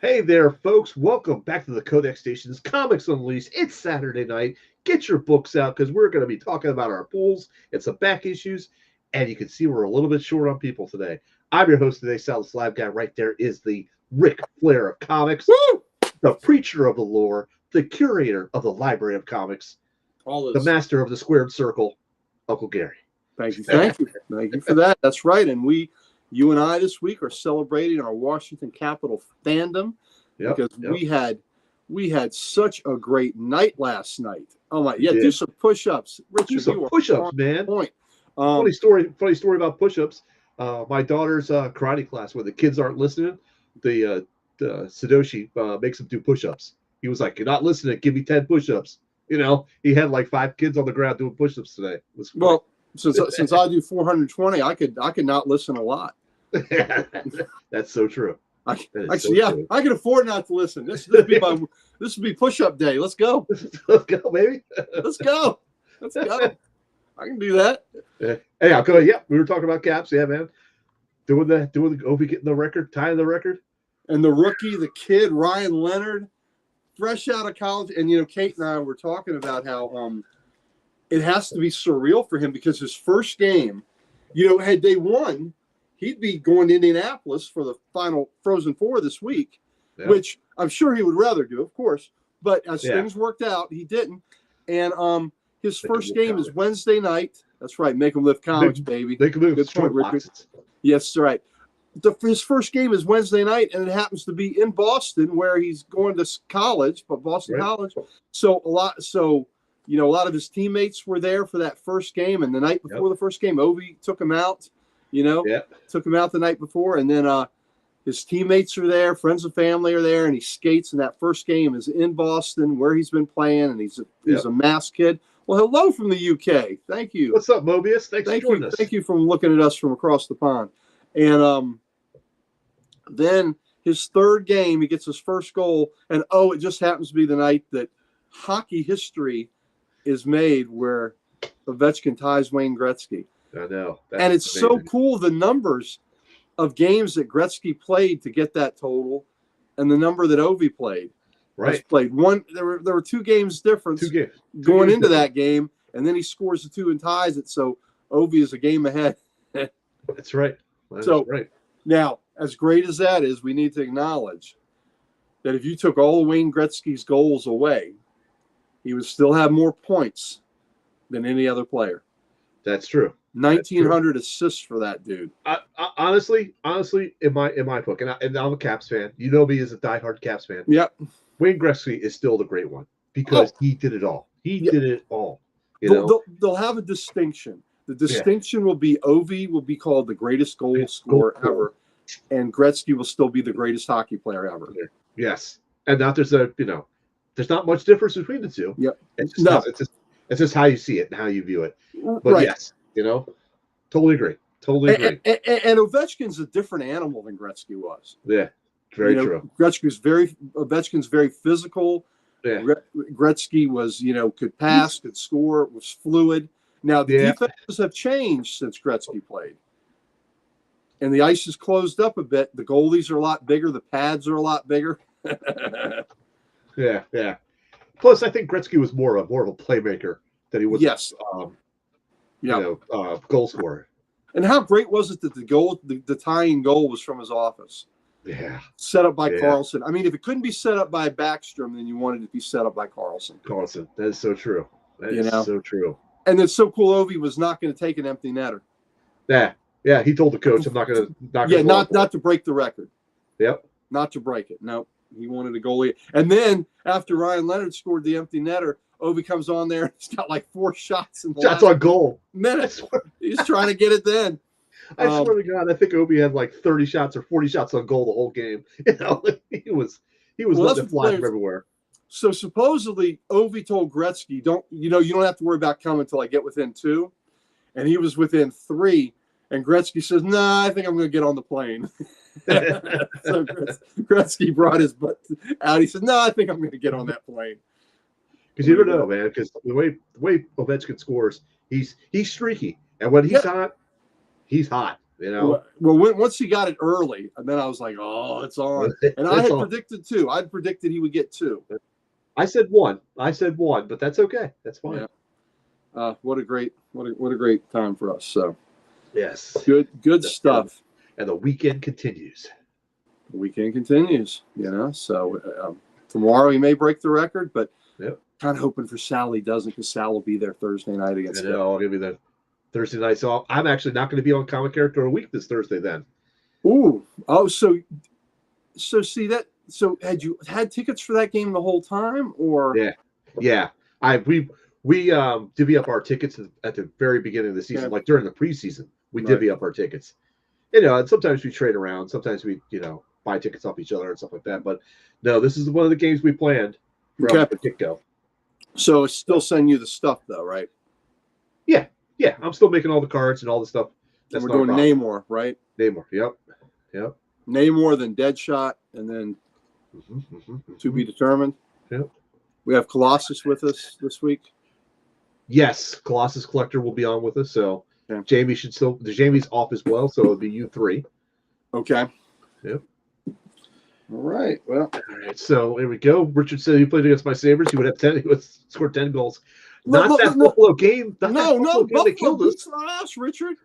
Hey there, folks. Welcome back to the Codex Station's Comics Unleashed. It's Saturday night. Get your books out because we're going to be talking about our pools and some back issues. And you can see we're a little bit short on people today. I'm your host today, Sal the Slab Guy. Right there is the Ric Flair of comics, Woo! the preacher of the lore, the curator of the Library of Comics, All the this. master of the squared circle, Uncle Gary. Thank you for that. That's right. And you and I this week are celebrating our Washington Capitol fandom because we had such a great night last night. Oh my, yeah, do some push-ups, Richard. Do some push-ups, man. Point. Funny story about push-ups. My daughter's karate class, where the kids aren't listening, the Sadoshi makes them do push-ups. He was like, "You're not listening. Give me 10 push-ups." You know, he had like 5 kids on the ground doing push-ups today. It was funny. Well, since I do 420, I could not listen a lot. That's so true. Actually, I can afford not to listen. This would be push-up day. Let's go. Let's go, baby. Let's go. I can do that. Hey, I'll go. Yeah, we were talking about Caps. Yeah, man. Doing the Ovi getting the record, tying the record. And the rookie, the kid, Ryan Leonard, fresh out of college. And, Kate and I were talking about how it has to be surreal for him because his first game, had they won, he'd be going to Indianapolis for the final Frozen Four this week, which I'm sure he would rather do, of course. But as things worked out, he didn't. And his first game is Wednesday night. That's right. Make him lift comics, baby. Make him live. Good point, Richard. Yes, that's right. His first game is Wednesday night, and it happens to be in Boston, where he's going to college, but Boston College. So a lot of his teammates were there for that first game, and the night before the first game, Ovi took him out. Took him out the night before, and then his teammates are there, friends and family are there, and he skates. And that first game is in Boston, where he's been playing, and he's a Mass kid. Well, hello from the UK. Thank you. What's up, Mobius? Thanks for joining us. Thank you for looking at us from across the pond. And then his third game, he gets his first goal, and it just happens to be the night that hockey history is made, where Ovechkin ties Wayne Gretzky. I know. And it's amazing. So cool, the numbers of games that Gretzky played to get that total and the number that Ovi played. Right. Played one. There were 2 games difference going into that game, and then he scores the 2 and ties it. So Ovi is a game ahead. That's right. Right. Now, as great as that is, we need to acknowledge that if you took all Wayne Gretzky's goals away, he would still have more points than any other player. That's true. 1,900 assists for that dude. Honestly, in my book, and I'm a Caps fan. You know me as a diehard Caps fan. Yep. Wayne Gretzky is still the great one because he did it all. He did it all. They'll have a distinction. The distinction will be Ovi will be called the greatest goal scorer ever, and Gretzky will still be the greatest hockey player ever. Yes, and now there's not much difference between the two. Yep. It's just how you see it and how you view it. But yes, totally agree. And Ovechkin's a different animal than Gretzky was. Yeah, very true. Ovechkin's very physical. Yeah. Gretzky was, could pass, could score, was fluid. Now the defenses have changed since Gretzky played, and the ice is closed up a bit. The goalies are a lot bigger. The pads are a lot bigger. Yeah. Plus, I think Gretzky was more of a playmaker than he was. Yes. Goal scorer. And how great was it that the tying goal was from his office? Yeah. Set up by Carlson. I mean, if it couldn't be set up by Backstrom, then you wanted it to be set up by Carlson. That is so true. That is so true. And it's so cool. Ovi was not going to take an empty netter. Yeah. He told the coach, "I'm not going to." Not to break the record. Yep. Not to break it. No, he wanted a goalie. And then after Ryan Leonard scored the empty netter, Ovi comes on there. He's got like 4 shots in the shots on goal. Minutes. He's trying to get it then. I swear to God, I think Ovi had like 30 shots or 40 shots on goal the whole game. He was letting it fly from everywhere. So supposedly Ovi told Gretzky, you don't have to worry about coming until I get within 2. And he was within 3. And Gretzky says, "Nah, I think I'm going to get on the plane." So Gretzky brought his butt out. He said, "No, I think I'm going to get on that plane." Because you don't know, man. Because the way Ovechkin scores, he's streaky, and when he's hot, he's hot. You know. Well, once he got it early, and then I was like, "Oh, it's on." And I had predicted 2. I'd predicted he would get 2. I said 1. But that's okay. That's fine. Yeah. What a great time for us. So yes, good stuff. And the weekend continues. The weekend continues. You know, so tomorrow he may break the record, but kind of hoping for Sal he doesn't, because Sal will be there Thursday night against. I'll give you the Thursday night. So I'm actually not going to be on Comic Character a Week this Thursday then. Ooh. Oh, so see that. So had you had tickets for that game the whole time, or? Yeah. We divvy up our tickets at the very beginning of the season, like during the preseason. We divvy up our tickets. You know, and sometimes we trade around. Sometimes we, buy tickets off each other and stuff like that. But no, this is one of the games we planned from the get-go. So it's still sending you the stuff, though, right? Yeah. I'm still making all the cards and all the stuff. That's we're doing Namor, right? Namor, yep. Namor, then Deadshot, and then to be determined. Yep. We have Colossus with us this week. Yes, Colossus Collector will be on with us. So Jamie Jamie's off as well, so it'll be you 3. Okay. Yep. All right. Well. All right. So here we go. Richard said he played against my Sabres. He would have 10. He would score 10 goals. Buffalo game. Buffalo beats our ass, Richard.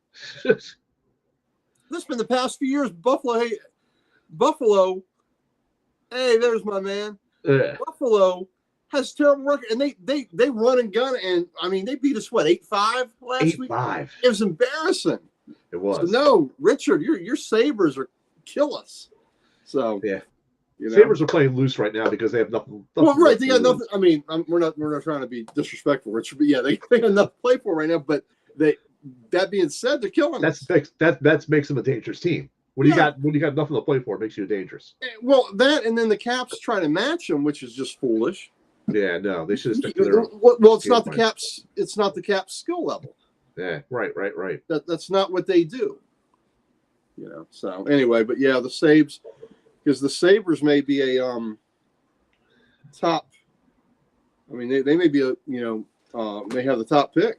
This has been the past few years. Buffalo. Hey, there's my man. Buffalo has terrible record, and they run and gun, and I mean they beat us 8-5 last week. 8-5. It was embarrassing. It was. So no, Richard, your Sabres are kill us. So yeah. Sabres are playing loose right now because they have nothing. Well, right, they got nothing. I mean, we're not trying to be disrespectful, Richard, but yeah, they got nothing to play for right now. But that being said, they're killing us. That makes them a dangerous team. When you got nothing to play for, it makes you dangerous. Well, that and then the Caps trying to match them, which is just foolish. Yeah, no, they should have stuck to their. Well, it's not the Caps. It's not the Caps skill level. Yeah, right. That's not what they do. So anyway, but yeah, the Sabres. Because the Sabres may be a top. I mean, they may be they have the top pick.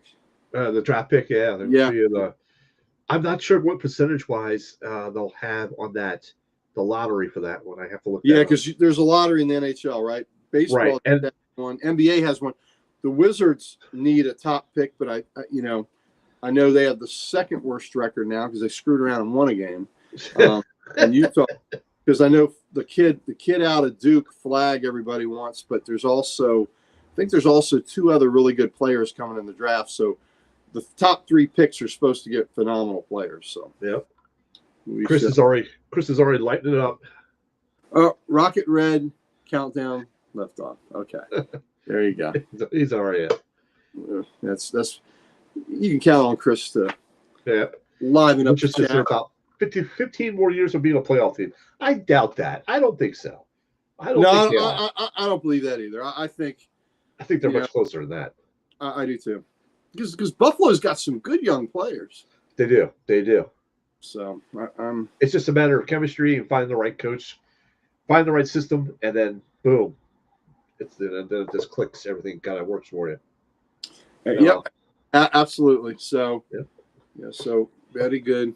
The draft pick, yeah. I'm not sure what percentage-wise they'll have on the lottery for that one. I have to look. Yeah, because there's a lottery in the NHL, right? Baseball has one. NBA has one. The Wizards need a top pick, but I know they have the second worst record now because they screwed around and won a game. And Utah. Because I know the kid out of Duke, Flag, everybody wants, but I think there's also 2 other really good players coming in the draft. So the top 3 picks are supposed to get phenomenal players. So Chris is already lighting it up. Rocket Red countdown left off. Okay, there you go. He's already. That's you can count on Chris to liven up the chat. 15 more years of being a playoff team. I doubt that. I don't think so. I don't believe that either. I think they're much closer than that. I do too. Because Buffalo's got some good young players. They do. So it's just a matter of chemistry and finding the right coach, find the right system, and then boom, then it just clicks. Everything kind of works for you. Absolutely. So so very good.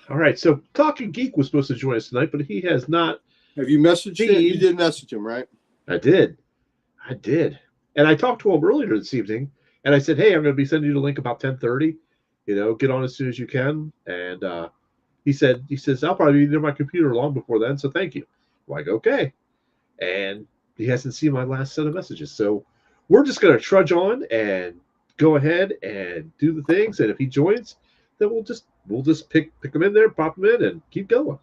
All right, so Talking Geek was supposed to join us tonight, but he has not. Have you messaged him? You did message him, right? I did. And I talked to him earlier this evening, and I said, hey, I'm going to be sending you the link about 10:30. Get on as soon as you can. And he says, I'll probably be near my computer long before then, so thank you. I'm like, okay. And he hasn't seen my last set of messages. So we're just going to trudge on and go ahead and do the things. And if he joins, then we'll just pick him in there, pop him in, and keep going.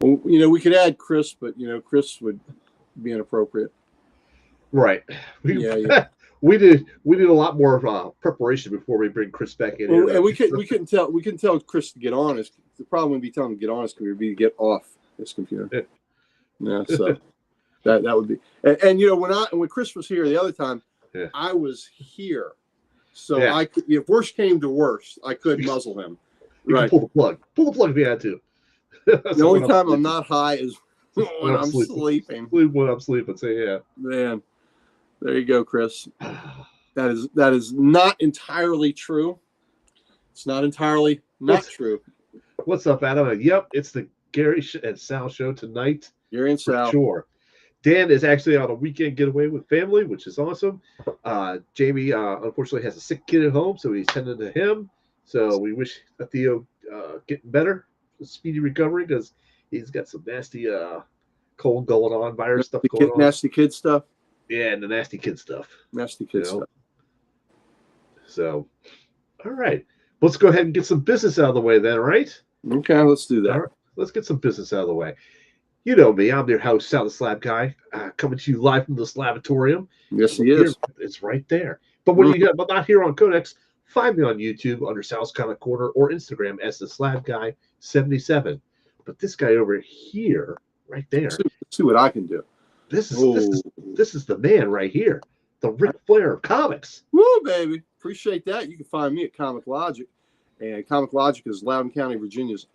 Well, we could add Chris, but Chris would be inappropriate. Right. We did a lot more preparation before we bring Chris back in. Well, and we couldn't tell Chris to get on. The problem would be telling him to get on his computer, be to get off his computer. Yeah. So that would be. And when Chris was here the other time, I was here. So I could, if worst came to worst, I could muzzle him. Right. Pull the plug if you had to. The only time I'm not high is when I'm sleeping. When I'm sleeping. So yeah. Man, there you go, Chris. That is not entirely true. It's not entirely not true. What's up, Adam? And yep, it's the Gary and Sal show tonight Gary and for Sal. sure. Dan is actually on a weekend getaway with family, which is awesome. Jamie, unfortunately, has a sick kid at home, so he's tending to him. So we wish Theo getting better, speedy recovery, because he's got some nasty cold going on, virus stuff going on. Nasty kid stuff. Yeah, and the nasty kid stuff. Nasty kid stuff. So, all right. Let's go ahead and get some business out of the way then, right? Okay, let's do that. All right, let's get some business out of the way. You know me, I'm your host, Sal the Slab Guy, coming to you live from the Slabatorium. Yes, he is. It's right there. But when you but not here on Codex, find me on YouTube under Sal's Comic Corner or Instagram as the Slab Guy 77. But this guy over here, right there. Let's see what I can do. This is the man right here, the Ric Flair of comics. Woo, baby! Appreciate that. You can find me at Comic Logic, and Comic Logic is Loudoun County, Virginia's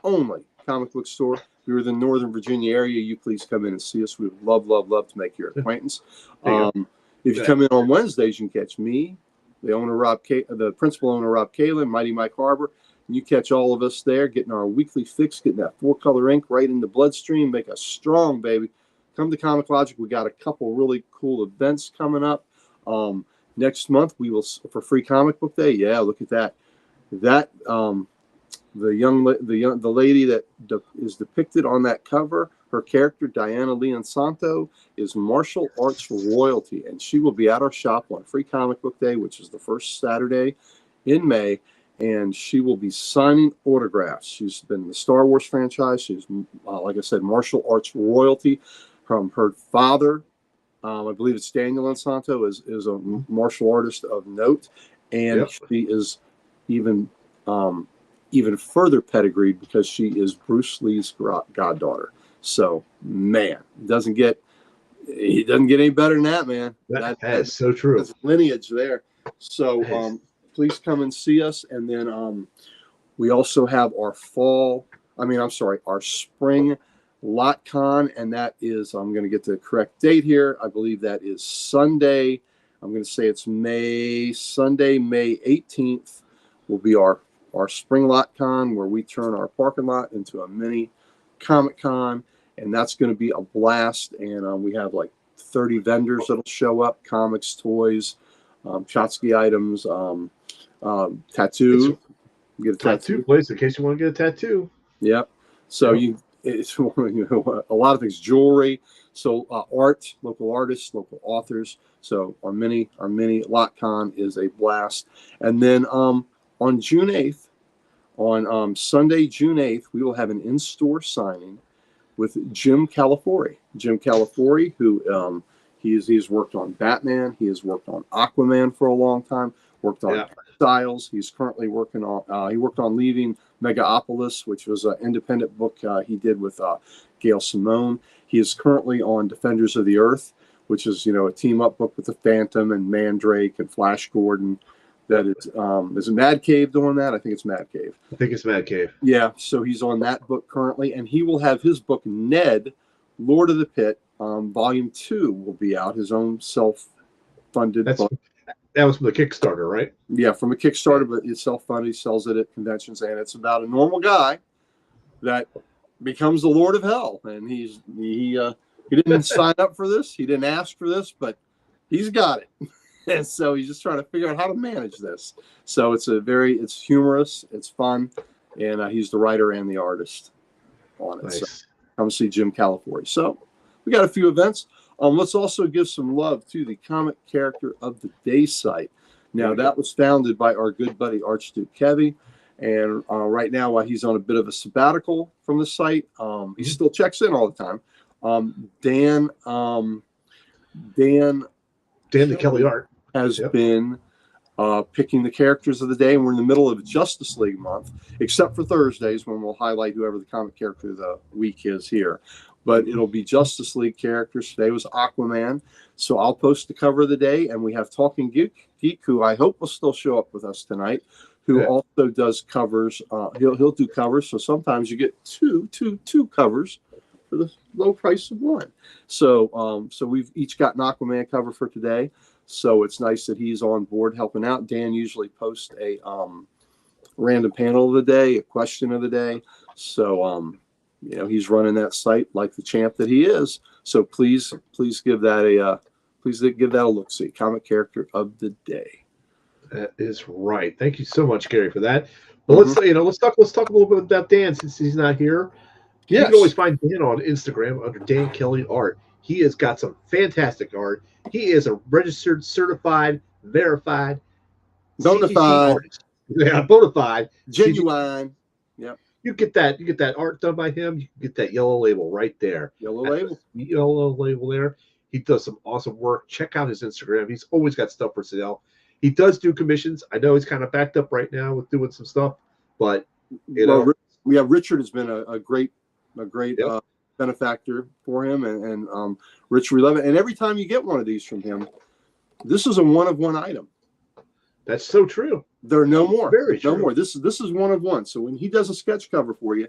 only comic book store. If you're in the Northern Virginia area, you please come in and see us. We would love to make your acquaintance. If you come in on Wednesdays, you can catch me, the principal owner Rob Kalin, Mighty Mike Harbor. And you catch all of us there, getting our weekly fix, getting that 4-color ink right in the bloodstream, make us strong, baby. Come to Comic Logic. We got a couple really cool events coming up. Next month we will for Free Comic Book Day. Yeah, look at that. The lady that is depicted on that cover, her character Diana Leon Santo, is martial arts royalty, and she will be at our shop on Free Comic Book Day, which is the first Saturday in May, and she will be signing autographs. She's been in the Star Wars franchise. She's like I said, martial arts royalty. From her father, I believe it's Daniel Santo, is a martial artist of note, and she is even further pedigreed because she is Bruce Lee's goddaughter. So, man, he doesn't get any better than that, man. That is so true. That's lineage there. So, please come and see us, and then we also have our spring LotCon, and that is, I'm going to get the correct date here. I believe that is Sunday. I'm going to say it's Sunday, May 18th will be our spring LotCon, where we turn our parking lot into a mini Comic Con, and that's going to be a blast. And we have like 30 vendors that'll show up, comics, toys, Chotsky items, tattoo. Get a tattoo place in case you want to get a tattoo. Yep. So it's a lot of things, jewelry, so art, local artists, local authors. So our mini LotCon is a blast. And then on June 8th, on Sunday, June 8th, we will have an in-store signing with Jim Calafori. Jim Calafori, who he's worked on Batman, he has worked on Aquaman for a long time, worked on Styles. He's currently working on he worked on Leaving Megapolis, which was an independent book he did with Gail Simone. He is currently on Defenders of the Earth, which is a team-up book with the Phantom and Mandrake and Flash Gordon. That is it Mad Cave doing that? I think it's Mad Cave. I think it's Mad Cave. Yeah, so he's on that book currently, and he will have his book Ned, Lord of the Pit, Volume 2 will be out. His own self-funded book. That was from the Kickstarter, right? Yeah, from a Kickstarter, but it's self-funded. He sells it at conventions, and it's about a normal guy that becomes the Lord of Hell. And he didn't sign up for this. He didn't ask for this, but he's got it. And so he's just trying to figure out how to manage this. So it's humorous, it's fun, and he's the writer and the artist on it. Nice. So come see Jim Calafori. So we got a few events. Let's also give some love to the Comic Character of the Day site. Now, that was founded by our good buddy Archduke Kevy, and right now, while he's on a bit of a sabbatical from the site, he still checks in all the time. Dan the Kelly Art has been picking the characters of the day, and we're in the middle of Justice League month, except for Thursdays when we'll highlight whoever the Comic Character of the Week is here. But it'll be Justice League characters. Today was Aquaman. So I'll post the cover of the day, and we have Talking Geek, who I hope will still show up with us tonight, who also does covers. He'll do covers. So sometimes you get two covers for the low price of one. So we've each got an Aquaman cover for today. So it's nice that he's on board helping out. Dan usually posts a random panel of the day, a question of the day. So, he's running that site like the champ that he is. So please give that a look. See, comic character of the day. That is right. Thank you so much, Gary, for that. Well, let's talk a little bit about Dan since he's not here. Yes. You can always find Dan on Instagram under Dan Kelly Art. He has got some fantastic art. He is a registered, certified, verified, bona fide artist. Yeah, bona fide, genuine. Yeah. You get that art done by him. You get that yellow label right there. Yellow label there. He does some awesome work. Check out his Instagram. He's always got stuff for sale. He does do commissions. I know he's kind of backed up right now with doing some stuff, but Richard has been a great benefactor for him, and Richard, we love it. And every time you get one of these from him, this is a one-of-one item. That's so true. There are no more. Very true. No more. This is one of one. So when he does a sketch cover for you,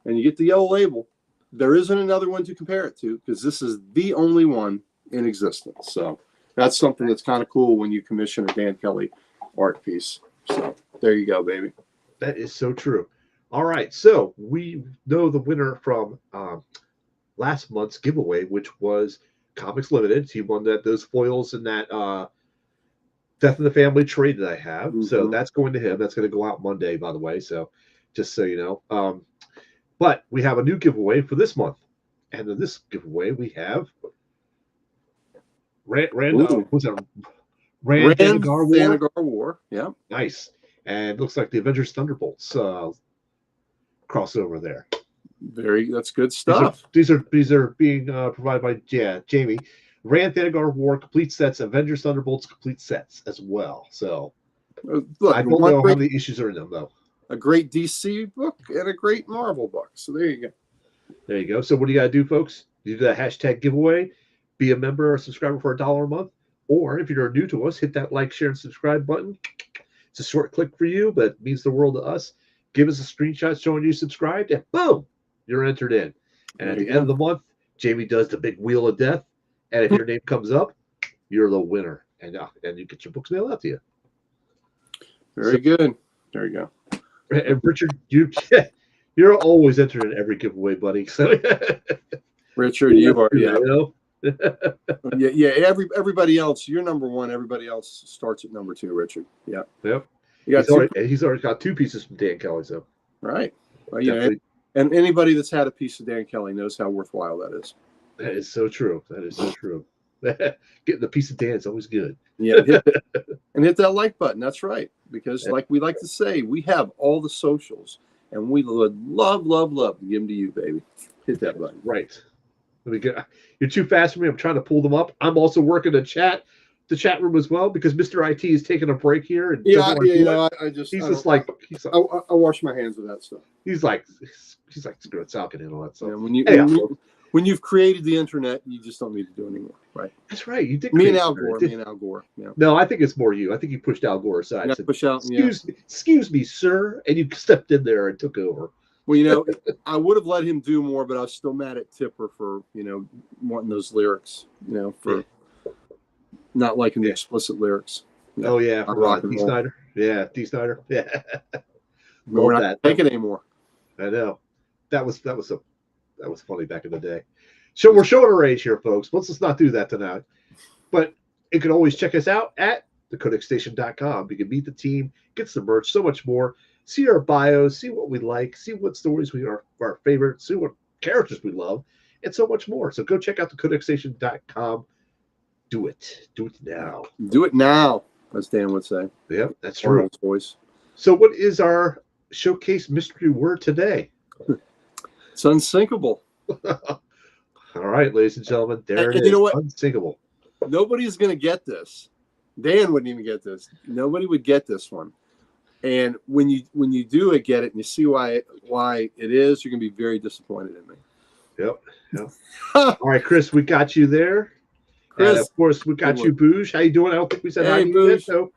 and you get the yellow label, there isn't another one to compare it to, because this is the only one in existence. So that's something that's kind of cool when you commission a Dan Kelly art piece. So there you go, baby. That is so true. All right. So we know the winner from last month's giveaway, which was Comics Limited. He won those foils in that Death in the Family trade that I have. Mm-hmm. So that's going to him. That's going to go out Monday, by the way. So just so you know. But we have a new giveaway for this month. And in this giveaway, we have Rand Thanagar War. Yeah. Nice. And looks like the Avengers Thunderbolts crossover there. That's good stuff. These are being provided by Jamie. Rand Thanagar War complete sets, Avengers Thunderbolts complete sets as well. So look, I don't know how many issues are in them though. A great DC book and a great Marvel book. So there you go. There you go. So what do you got to do, folks? You do that hashtag giveaway, be a member or subscriber for $1 a month, or if you're new to us, hit that like, share, and subscribe button. It's a short click for you, but it means the world to us. Give us a screenshot showing you subscribed, and boom, you're entered in. And at the end of the month, Jamie does the big wheel of death, and if your name comes up, you're the winner, and you get your books mailed out to you. Very good. There you go. And Richard, you're always entered in every giveaway, buddy. So Richard, you are, yeah. Everybody else, you're number one. Everybody else starts at number two. Richard, yeah. Yep. He's already got 2 pieces from Dan Kelly. So right. Well, and anybody that's had a piece of Dan Kelly knows how worthwhile that is. That is so true. Getting the piece of Dan is always good. Yeah, hit that like button. That's right. Because like we like to say, we have all the socials, and we would love to give them to you, baby. Hit that button. Right. Let me get. You're too fast for me. I'm trying to pull them up. I'm also working the chat room as well, because Mr. IT is taking a break here. And he's I wash my hands with that stuff. He's like screw it, Falcon and all that stuff. Yeah, when you've created the internet, you just don't need to do it anymore, right? That's right. You did. Me and Al Gore. Yeah. No, I think it's more you. I think you pushed Al Gore aside. Excuse me, sir, and you stepped in there and took over. Well, I would have let him do more, but I was still mad at Tipper for wanting those lyrics, for not liking the explicit lyrics. Oh yeah, for D. Snyder. Yeah, D. Snyder. Yeah. We're not taking anymore. I know. That was funny back in the day. So we're showing our age here, folks. Let's not do that tonight. But you can always check us out at thecodexstation.com. You can meet the team, get some merch, so much more. See our bios, see what we like, see what stories are our favorite, see what characters we love, and so much more. So go check out thecodexstation.com. Do it. Do it now. Do it now, as Dan would say. Yep, that's true. Voice. So what is our showcase mystery word today? It's unsinkable. All right, ladies and gentlemen, there it is. You know what? Unsinkable. Nobody's going to get this. Dan wouldn't even get this. Nobody would get this one. And when you get it and you see why it is, you're going to be very disappointed in me. Yep. All right, Chris, we got you there. Chris, and of course, we got you, Booge. How you doing? I don't think we said hi to you yet, so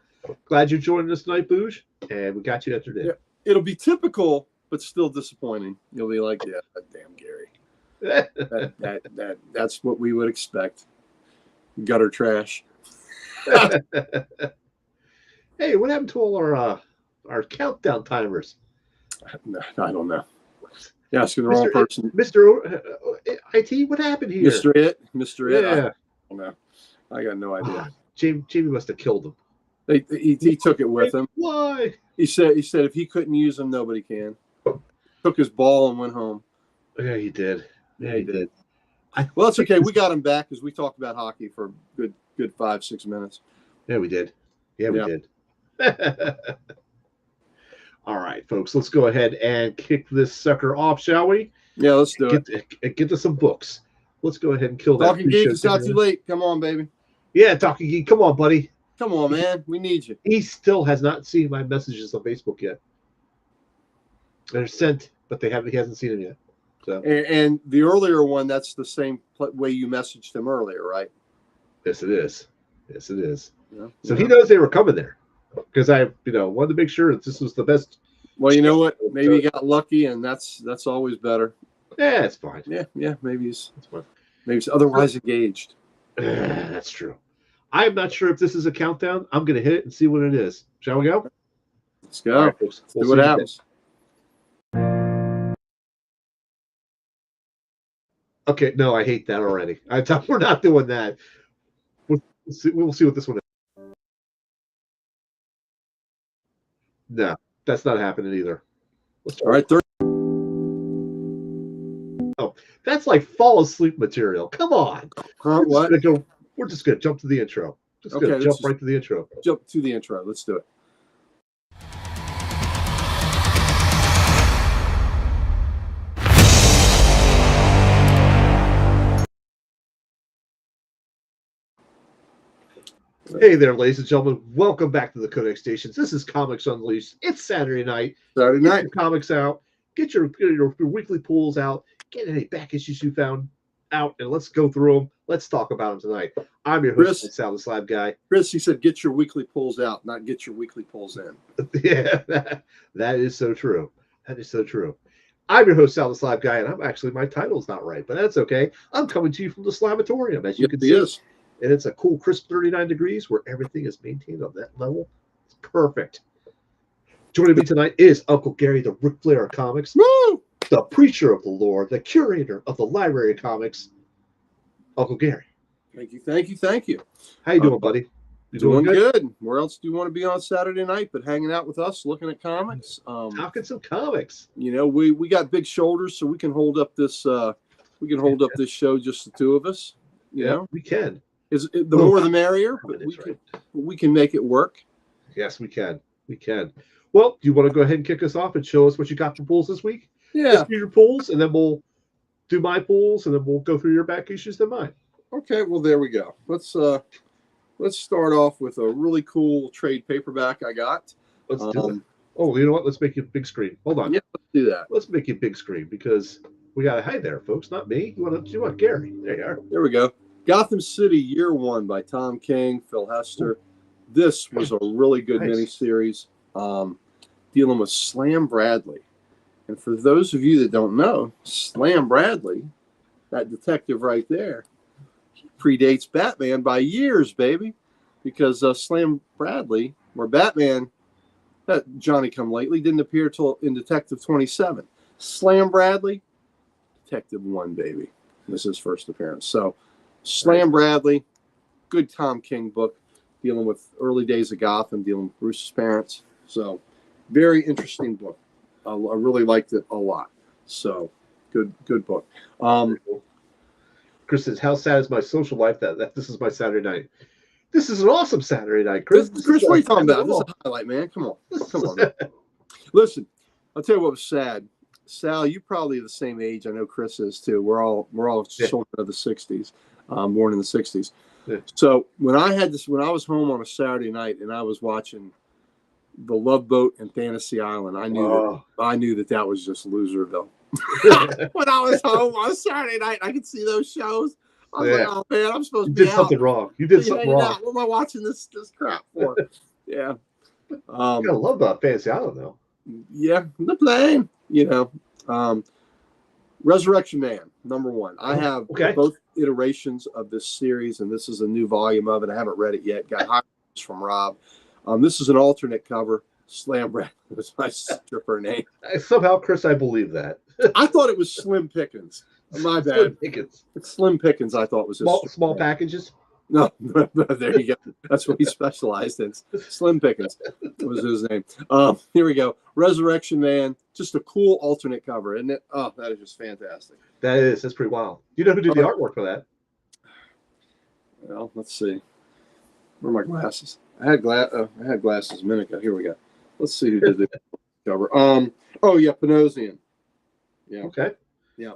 glad you're joining us tonight, Booge. And we got you after dinner. Yeah, it'll be typical, but still disappointing. You'll be like, yeah, damn Gary. That's what we would expect. Gutter trash. Hey, what happened to all our our countdown timers. I don't know. You're asking the wrong person. Mr. IT, what happened here? Mr. It. Yeah. I don't know. I got no idea. Jamie must have killed him. He took it with him. Why? He said if he couldn't use him, nobody can. Took his ball and went home. Yeah, he did. Yeah, he did. Well, that's okay. We got him back because we talked about hockey for a good 5-6 minutes. Yeah, we did. Yeah, we did. All right, folks, let's go ahead and kick this sucker off, shall we? Yeah, let's do it. Get to some books. Let's go ahead and kill that. Talking Geek, it's not too late. Come on, baby. Yeah, Talking Geek. Come on, buddy. Come on, man. We need you. He still has not seen my messages on Facebook yet. They're sent, but he hasn't seen them yet. So. And the earlier one, that's the same way you messaged him earlier, right? Yes, it is. Yes, it is. Yeah. So he knows they were coming there because I, wanted to make sure that this was the best. Well, you know what? Maybe he got lucky, and that's always better. Yeah, it's fine. Yeah. Maybe he's otherwise engaged. That's true. I'm not sure if this is a countdown. I'm going to hit it and see what it is. Shall we go? Let's go. All right, folks. We'll see what happens. Okay, no, I hate that already. We're not doing that. We'll see what this one is. No, that's not happening either. All right, third. Oh, that's like fall asleep material. Come on. What? We're just going to jump to the intro. Jump right to the intro. Jump to the intro. Let's do it. Hey there, ladies and gentlemen. Welcome back to the Codex Stations. This is Comics Unleashed. It's Saturday night. Get your comics out. Get your weekly pulls out. Get any back issues you found out, and let's go through them. Let's talk about them tonight. I'm your host, Sal the Slab Guy. Chris, he said, get your weekly pulls out, not get your weekly pulls in. Yeah, that is so true. That is so true. I'm your host, Sal the Slab Guy, and my title's not right, but that's okay. I'm coming to you from the Slabatorium, as you can see. And it's a cool, crisp 39 degrees where everything is maintained on that level. It's perfect. Joining me tonight is Uncle Gary, the Ric Flair of comics. Woo! The preacher of the lore, the curator of the library of comics, Uncle Gary. Thank you. How you doing, buddy? You doing good? Where else do you want to be on Saturday night but hanging out with us, looking at comics? Talking some comics. We got big shoulders, so we can hold up this. We can hold up this show, just the two of us. You know, we can. The more the merrier, but we can make it work. Yes, we can. We can. Well, do you want to go ahead and kick us off and show us what you got for pulls this week? Yeah. Let's do your pulls, and then we'll do my pulls, and then we'll go through your back issues to mine. Okay, well, there we go. Let's start off with a really cool trade paperback I got. Let's do that. Oh, you know what? Let's make it big screen. Hold on. Yeah, let's do that. Let's make it big screen because we got to hide there, folks. Not me. You want Gary? There you are. There we go. Gotham City Year One by Tom King, Phil Hester. This was a really good miniseries dealing with Slam Bradley. And for those of you that don't know, Slam Bradley, that detective right there, he predates Batman by years, baby. Because Slam Bradley, where Batman, that Johnny Come Lately, didn't appear till in Detective 27. Slam Bradley, Detective 1, baby. This is his first appearance. So, Slam Bradley, good Tom King book, dealing with early days of Gotham, dealing with Bruce's parents. So, very interesting book. I really liked it a lot. So, good book. Chris says, "How sad is my social life that this is my Saturday night?" This is an awesome Saturday night, Chris. Chris, what are you talking about? This is a highlight, man. Come on. Man. Listen, I'll tell you what was sad. Sal, you're probably the same age. I know Chris is too. We're all children of the '60s. Born in the 60s. Yeah. So when I was home on a Saturday night and I was watching The Love Boat and Fantasy Island, I knew that was just Loserville. When I was home on a Saturday night, I could see those shows. I was like, oh man, I'm supposed to be out. Something wrong. You did something wrong. What am I watching this crap for? Yeah. I love that Fantasy Island though. Yeah, the plane. Resurrection Man, #1. I have both iterations of this series, and this is a new volume of it. I haven't read it yet. Got high from Rob. This is an alternate cover. Slam Brad was my stripper name. Somehow, Chris, I believe that. I thought it was Slim Pickens. My bad. Slim Pickens. It's Slim Pickens. I thought was Small packages. No, there you go. That's what he specialized in. Slim Pickens was his name. Here we go. Resurrection Man. Just a cool alternate cover, isn't it? Oh, that is just fantastic. That is. That's pretty wild. You know who did the artwork for that? Well, let's see. Where are my glasses? I had glasses a minute ago. Here we go. Let's see who did the cover. Oh yeah, Panosian. Yeah. Okay. Yeah.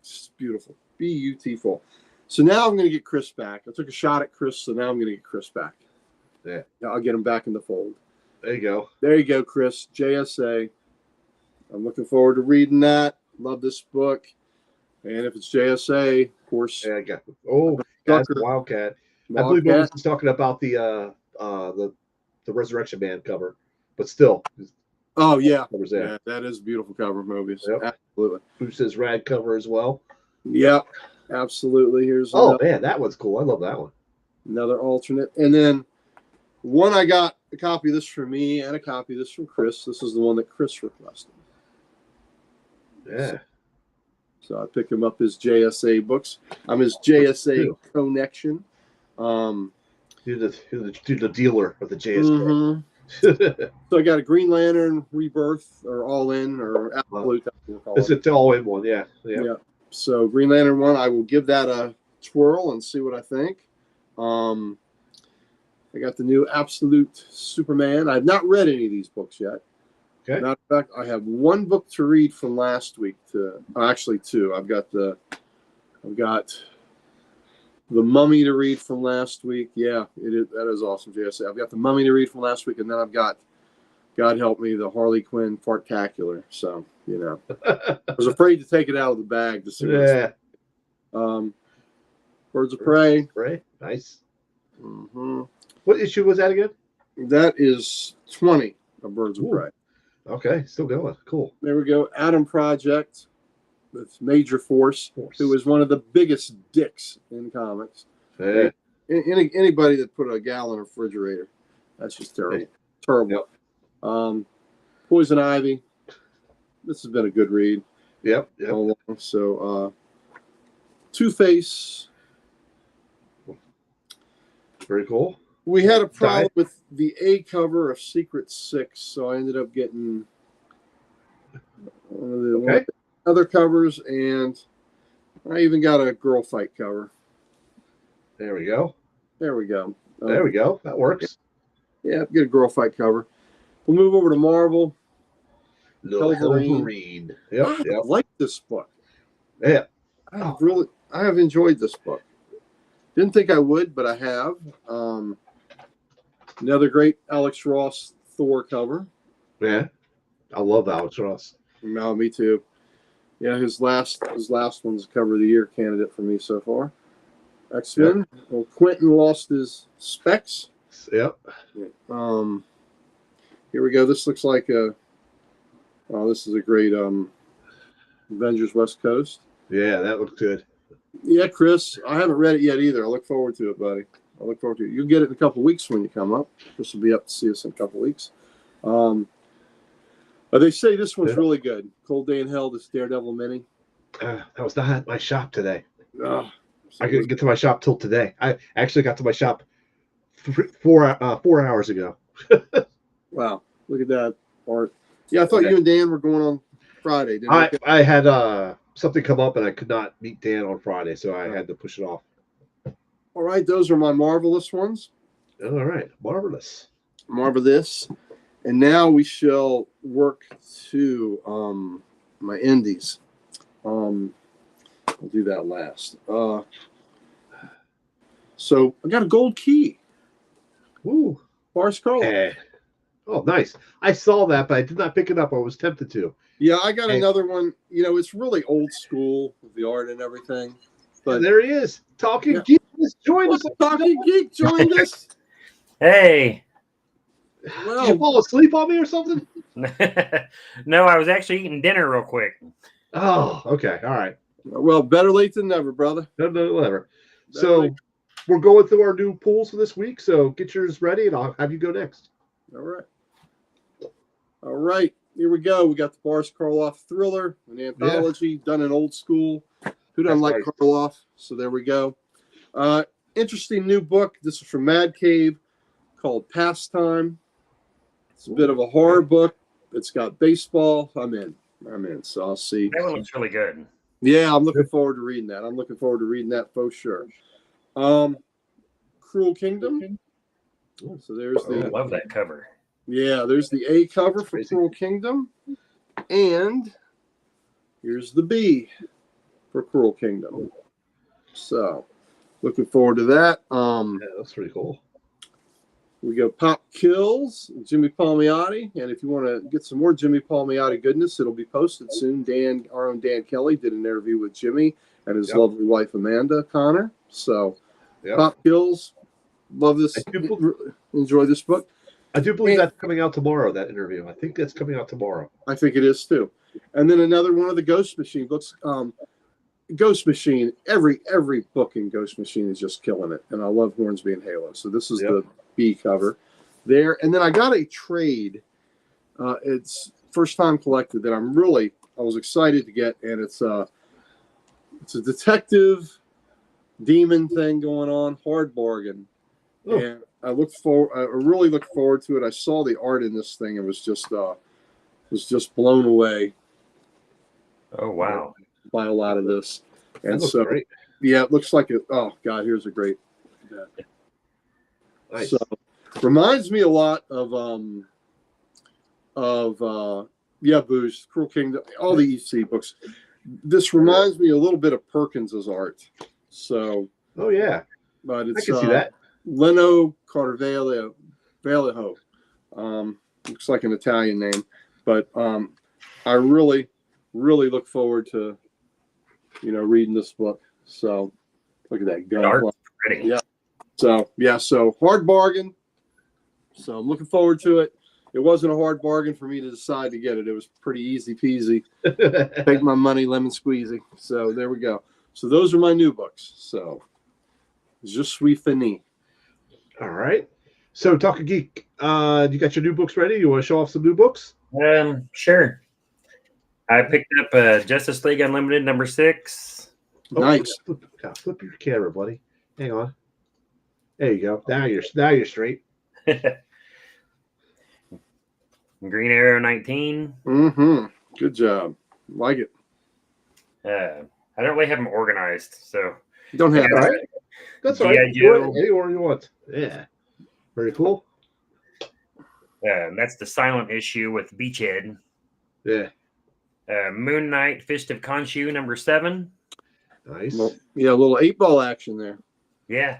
It's beautiful. Beautiful. So now I'm going to get Chris back. I took a shot at Chris, so now I'm going to get Chris back. Yeah. I'll get him back in the fold. There you go. There you go, Chris. JSA. I'm looking forward to reading that. Love this book. And if it's JSA, of course. Yeah, I got it. Oh, that's Wildcat. I believe Mobius is talking about the Resurrection Man cover, but still. Oh yeah, that is a beautiful cover, Mobius. Yep. Absolutely. Who says rad cover as well? Yep, absolutely. Here's man, that one's cool. I love that one. Another alternate, and then one I got a copy of this for me and a copy of this from Chris. This is the one that Chris requested. Yeah. So I pick him up his JSA books. I'm his JSA connection. You're the dealer of the JSA. Mm-hmm. So I got a Green Lantern Rebirth or All In or Absolute. It's an all in one, yeah. So Green Lantern 1, I will give that a twirl and see what I think. I got the new Absolute Superman. I've not read any of these books yet. Okay. Matter of fact, I have one book to read from last week. Actually, two. I've got the Mummy to read from last week. Yeah, that is awesome, JSA. I've got the Mummy to read from last week, and then I've got, God help me, the Harley Quinn Fartacular. So, I was afraid to take it out of the bag to see Birds of Prey. Nice. Mm-hmm. What issue was that again? That is 20 of Birds of Prey. Okay, still going. Cool. There we go. Atom Project with Major Force, who is one of the biggest dicks in comics. Hey. Anybody that put a gal in a refrigerator, that's just terrible. Hey. Terrible. Yep. Poison Ivy. This has been a good read. Yep. So, Two-Face. Very cool. We had a problem with the A cover of Secret Six, so I ended up getting one of the other covers, and I even got a Girl Fight cover. There we go. There we go. That works. Yeah, get a Girl Fight cover. We'll move over to Marvel. Wolverine. I like this book. Yeah. I have enjoyed this book. Didn't think I would, but I have. Another great Alex Ross Thor cover. Yeah, I love Alex Ross. No, me too. Yeah, his last one's a cover of the year candidate for me so far. X-Men. Yeah. Well, Quentin lost his specs. Yep. Here we go. This looks like this is a great Avengers West Coast. Yeah, that looks good. Yeah, Chris, I haven't read it yet either. I look forward to it, buddy. I look forward to it. You'll get it in a couple of weeks when you come up. Chris will be up to see us in a couple of weeks. They say this one's really good. Cold Day in Hell, this Daredevil mini. That was not at my shop today. I couldn't get to my shop till today. I actually got to my shop 4 hours ago. Wow, look at that art. Yeah, I thought you and Dan were going on Friday. I had something come up and I could not meet Dan on Friday, so I had to push it off. All right, those are my Marvelous ones. All right, Marvelous. Marvelous. And now we shall work to my indies. I'll do that last. So I got a gold key. Ooh. Boris Karloff. Hey. Oh, nice. I saw that, but I did not pick it up. I was tempted to. Yeah, I got another one. It's really old school with the art and everything. But there he is. Talking Geek has joined us. Talking Geek joined us. Hey. Well, did you fall asleep on me or something? No, I was actually eating dinner real quick. Oh, okay. All right. Well, better late than never, brother. No, whatever. So we're going through our new pools for this week. So get yours ready, and I'll have you go next. All right. All right, here we go. We got the Boris Karloff thriller, an anthology done in old school. Who doesn't like Karloff? So there we go. Interesting new book. This is from Mad Cave called Pastime. It's a bit of a horror book. It's got baseball. I'm in. So I'll see. That one looks really good. Yeah, I'm looking forward to reading that. I'm looking forward to reading that for sure. Cruel Kingdom. So there's I love that cover. Yeah, there's the A cover for Cruel Kingdom. And here's the B for Cruel Kingdom. So looking forward to that. Yeah, that's pretty cool. We go Pop Kills, Jimmy Palmiotti. And if you want to get some more Jimmy Palmiotti goodness, it'll be posted soon. Our own Dan Kelly did an interview with Jimmy and his lovely wife, Amanda Connor. So Pop Kills, love this. Enjoy this book. I do believe that's coming out tomorrow, that interview. I think that's coming out tomorrow. I think it is too. And then another one of the Ghost Machine books. Ghost Machine, every book in Ghost Machine is just killing it. And I love Hornsby and Halo. So this is the B cover there. And then I got a trade. It's first time collected that I was excited to get. And it's a detective demon thing going on, hard bargain. Oh. And I really look forward to it. I saw the art in this thing and was just blown away. Oh wow. By a lot of this. And so great. Yeah, it looks like it. Oh God, here's a great. Nice. So reminds me a lot of Booze, Cruel Kingdom, all the EC books. This reminds me a little bit of Perkins's art. So but it's I can see that. Leno Carvalho. Looks like an Italian name, but I really look forward to reading this book. So look at that gun. Yeah. So hard bargain. So I'm looking forward to it. It wasn't a hard bargain for me to decide to get it. It was pretty easy peasy. Take my money, lemon squeezy. So there we go. So those are my new books. So je suis fini. All right. So Talking Geek, you got your new books ready? You want to show off some new books? Sure. I picked up Justice League Unlimited number 6. Nice. Flip your camera, buddy. Hang on. There you go. Now you're straight. Green Arrow 19. Mm-hmm. Good job. Like it. I don't really have them organized, so you don't have it. Right. That's all right. Any order you want. Yeah. Very cool. That's the silent issue with Beachhead. Yeah. Moon Knight, Fist of Khonshu, number 7. Nice. A little 8-ball action there. Yeah.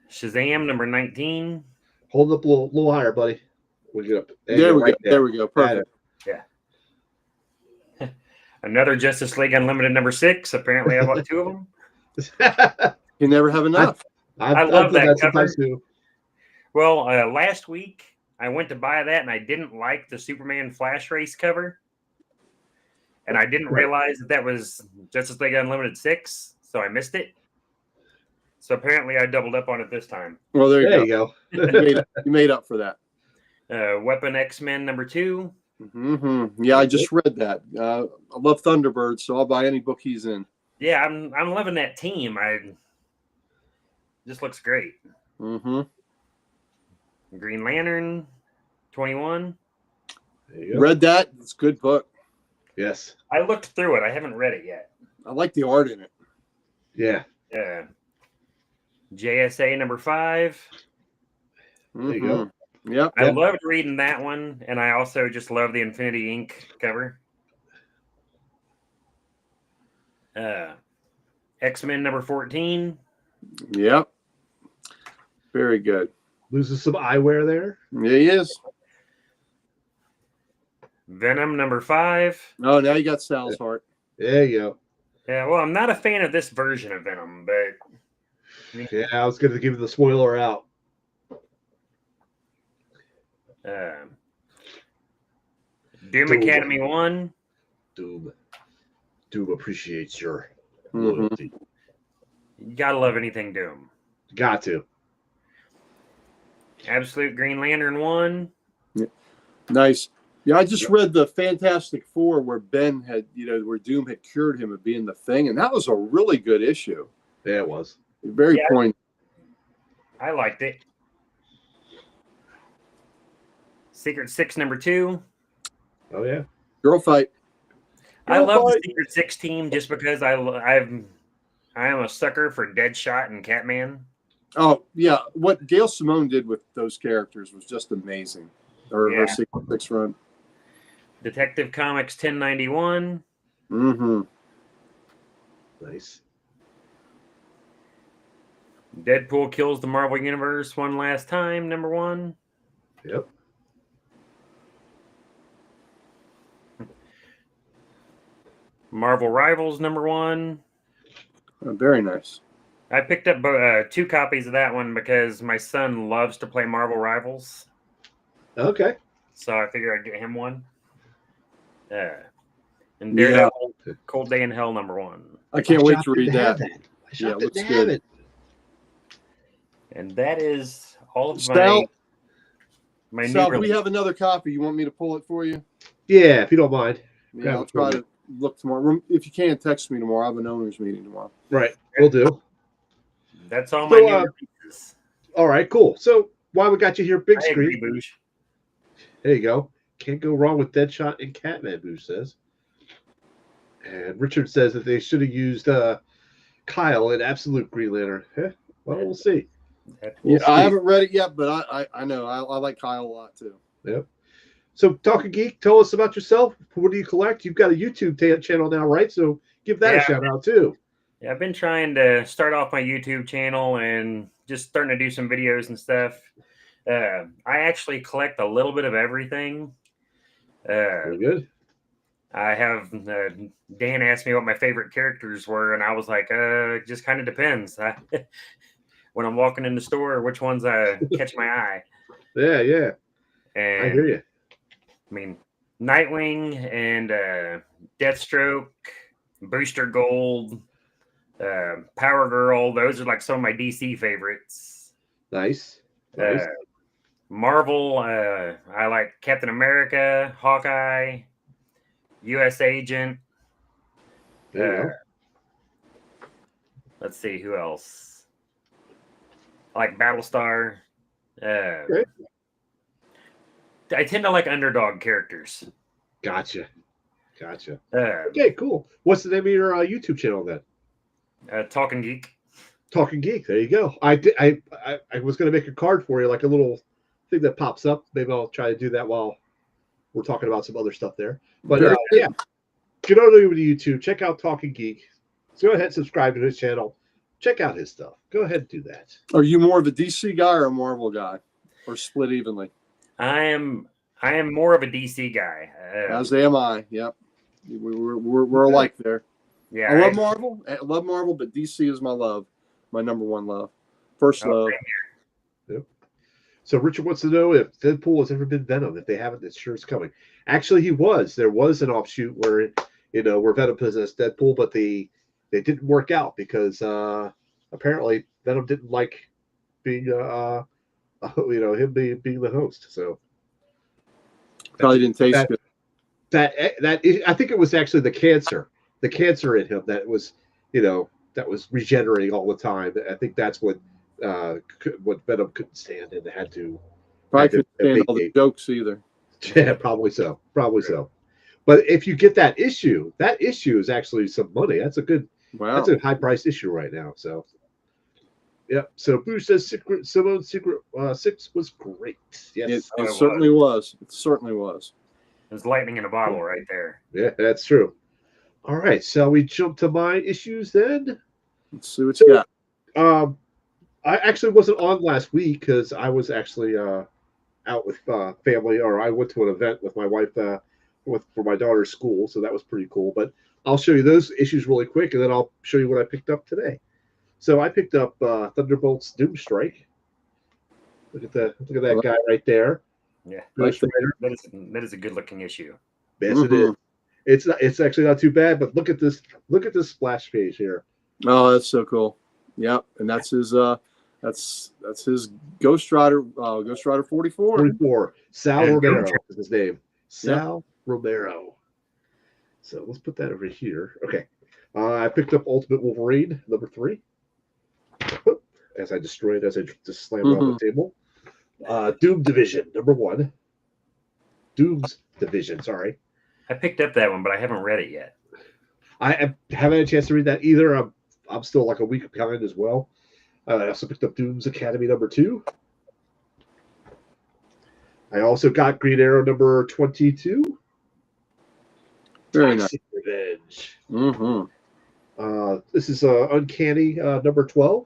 Shazam, number 19. Hold up a little higher, buddy. We'll get up. There we go. Perfect. Yeah. Another Justice League Unlimited number 6. Apparently, I bought 2 of them. You never have enough. I love that cover. Well, last week I went to buy that and I didn't like the Superman Flash Race cover, and I didn't realize that was Justice League Unlimited 6, so I missed it. So apparently I doubled up on it this time. Well, there you go. You made up for that. Weapon X-Men number 2. Mm-hmm. Yeah, I just read that. I love Thunderbird, so I'll buy any book he's in. Yeah, I'm loving that team. Just looks great. Mm-hmm. Green Lantern 21. There you go. Read that. It's a good book. Yes. I looked through it. I haven't read it yet. I like the art in it. Yeah. JSA number 5. Mm-hmm. There you go. Yep. I loved reading that one, and I also just love the Infinity Inc. cover. X-Men number 14. Yep. Very good. Loses some eyewear there. Yeah, he is. Venom number 5. Oh, now you got Sal's heart. There you go. Yeah, well, I'm not a fan of this version of Venom, but yeah, I was going to give you the spoiler out. Doom Academy 1. Doom appreciates your loyalty. You gotta love anything Doom. Got to. Absolute Green Lantern 1. Yeah. Nice. Yeah, I just read the Fantastic Four where Ben had, where Doom had cured him of being the Thing, and that was a really good issue. Yeah, it was. Very poignant. I liked it. Secret Six #2. Oh yeah. Girl fight. I love the Secret Six team just because I am a sucker for Deadshot and Catman. Oh yeah, what Gail Simone did with those characters was just amazing. Her Secret Six run. Detective Comics 1091. Mm-hmm. Nice. Deadpool kills the Marvel Universe one last time, #1. Yep. Marvel Rivals #1. Oh, very nice. I picked up 2 copies of that one because my son loves to play Marvel Rivals. Okay. So I figured I'd get him one. And Daredevil, Cold Day in Hell #1. I can't wait to read that. Yeah, it looks good. And that is all of my Sal, do we have another copy? You want me to pull it for you? Yeah, if you don't mind. Yeah, I'll try to look tomorrow. If you can, text me tomorrow. I have an owners meeting tomorrow. Right, we'll do. That's all my new releases. All right, cool. So while we got you here, big screen. Boosh. There you go. Can't go wrong with Deadshot and Catman, Boosh says. And Richard says that they should have used Kyle in Absolute Green Lantern. Well, we'll see. I haven't read it yet, but I know I like Kyle a lot too. Yep. So, Talking Geek, tell us about yourself. What do you collect? You've got a YouTube channel now, right? So give that a shout out too. Yeah, I've been trying to start off my YouTube channel and just starting to do some videos and stuff. I actually collect a little bit of everything. Very good. I have Dan asked me what my favorite characters were, and I was like, it just kind of depends. When I'm walking in the store, which ones catch my eye. Yeah. And I hear you. I mean, Nightwing and Deathstroke, Booster Gold, Power Girl. Those are like some of my DC favorites. Nice. Marvel, I like Captain America, Hawkeye, U.S. Agent. Let's see, who else? I like Battlestar. Okay. I tend to like underdog characters. Gotcha. Okay, cool. What's the name of your YouTube channel then? Talking Geek. Talking Geek. There you go. I was going to make a card for you, like a little thing that pops up. Maybe I'll try to do that while we're talking about some other stuff there. But yeah, if you don't know the YouTube, check out Talking Geek. So go ahead and subscribe to his channel. Check out his stuff. Go ahead and do that. Are you more of a DC guy or a Marvel guy, or split evenly? I am more of a DC guy. As am I. Yep, we're alike there. Yeah, I love Marvel. But DC is my love, my #1 love, first love. Yep. So Richard wants to know if Deadpool has ever been Venom. If they haven't, it sure is coming. Actually, he was. There was an offshoot where where Venom possessed Deadpool, but they didn't work out because apparently Venom didn't like being him being the host. So probably didn't taste good. I think it was actually the cancer in him that was regenerating all the time. I think that's what Venom couldn't stand and had to couldn't stand all the jokes either. Yeah, probably so. But if you get that issue is actually some money. That's a good. Wow. That's a high price issue right now. So, yeah. So Bruce says Simone's Secret 6 was great. Yes, it certainly was. It certainly was. There's lightning in a bottle right there. Yeah, that's true. All right, shall we jump to my issues then? Let's see what you got. I actually wasn't on last week because I was actually out with family, or I went to an event with my wife for my daughter's school, so that was pretty cool. But I'll show you those issues really quick, and then I'll show you what I picked up today. So I picked up Thunderbolt's Doomstrike. Look at that guy right there. Yeah, that is a good looking issue. Yes, it is. It's actually not too bad, but look at this splash page here. Oh, that's so cool. Yep, and that's his That's his Ghost Rider. Ghost Rider 44. 44. Sal And Romero is his name. Sal Romero. So let's put that over here. Okay. I picked up Ultimate Wolverine number 3. As I just slammed it on the table. Doom Division number 1. Doom's Division. Sorry. I picked up that one, but I haven't read it yet. I haven't had a chance to read that either. I'm still like a week behind as well. I also picked up Doom's Academy number 2. I also got Green Arrow number 22. Very nice. Revenge. Mm-hmm. This is Uncanny number 12.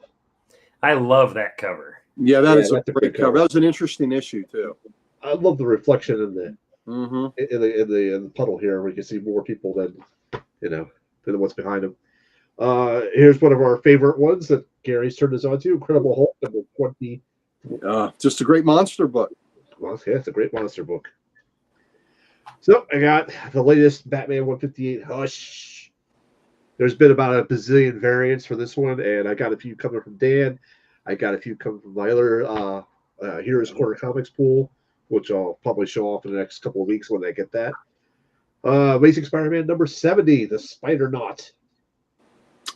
I love that cover. Yeah, that's a great cover. That was an interesting issue too. I love the reflection in the puddle here, where you can see more people than what's behind them. Here's one of our favorite ones that Gary's turned us on to: Incredible Hulk number 20. Just a great monster book. Well, yeah, it's a great monster book. So I got the latest Batman 158 Hush. There's been about a bazillion variants for this one, and I got a few coming from Dan. I got a few coming from my other Heroes Corner Comics pool, which I'll probably show off in the next couple of weeks when I get that. Amazing Spider-Man number 70, The Spider-Naut.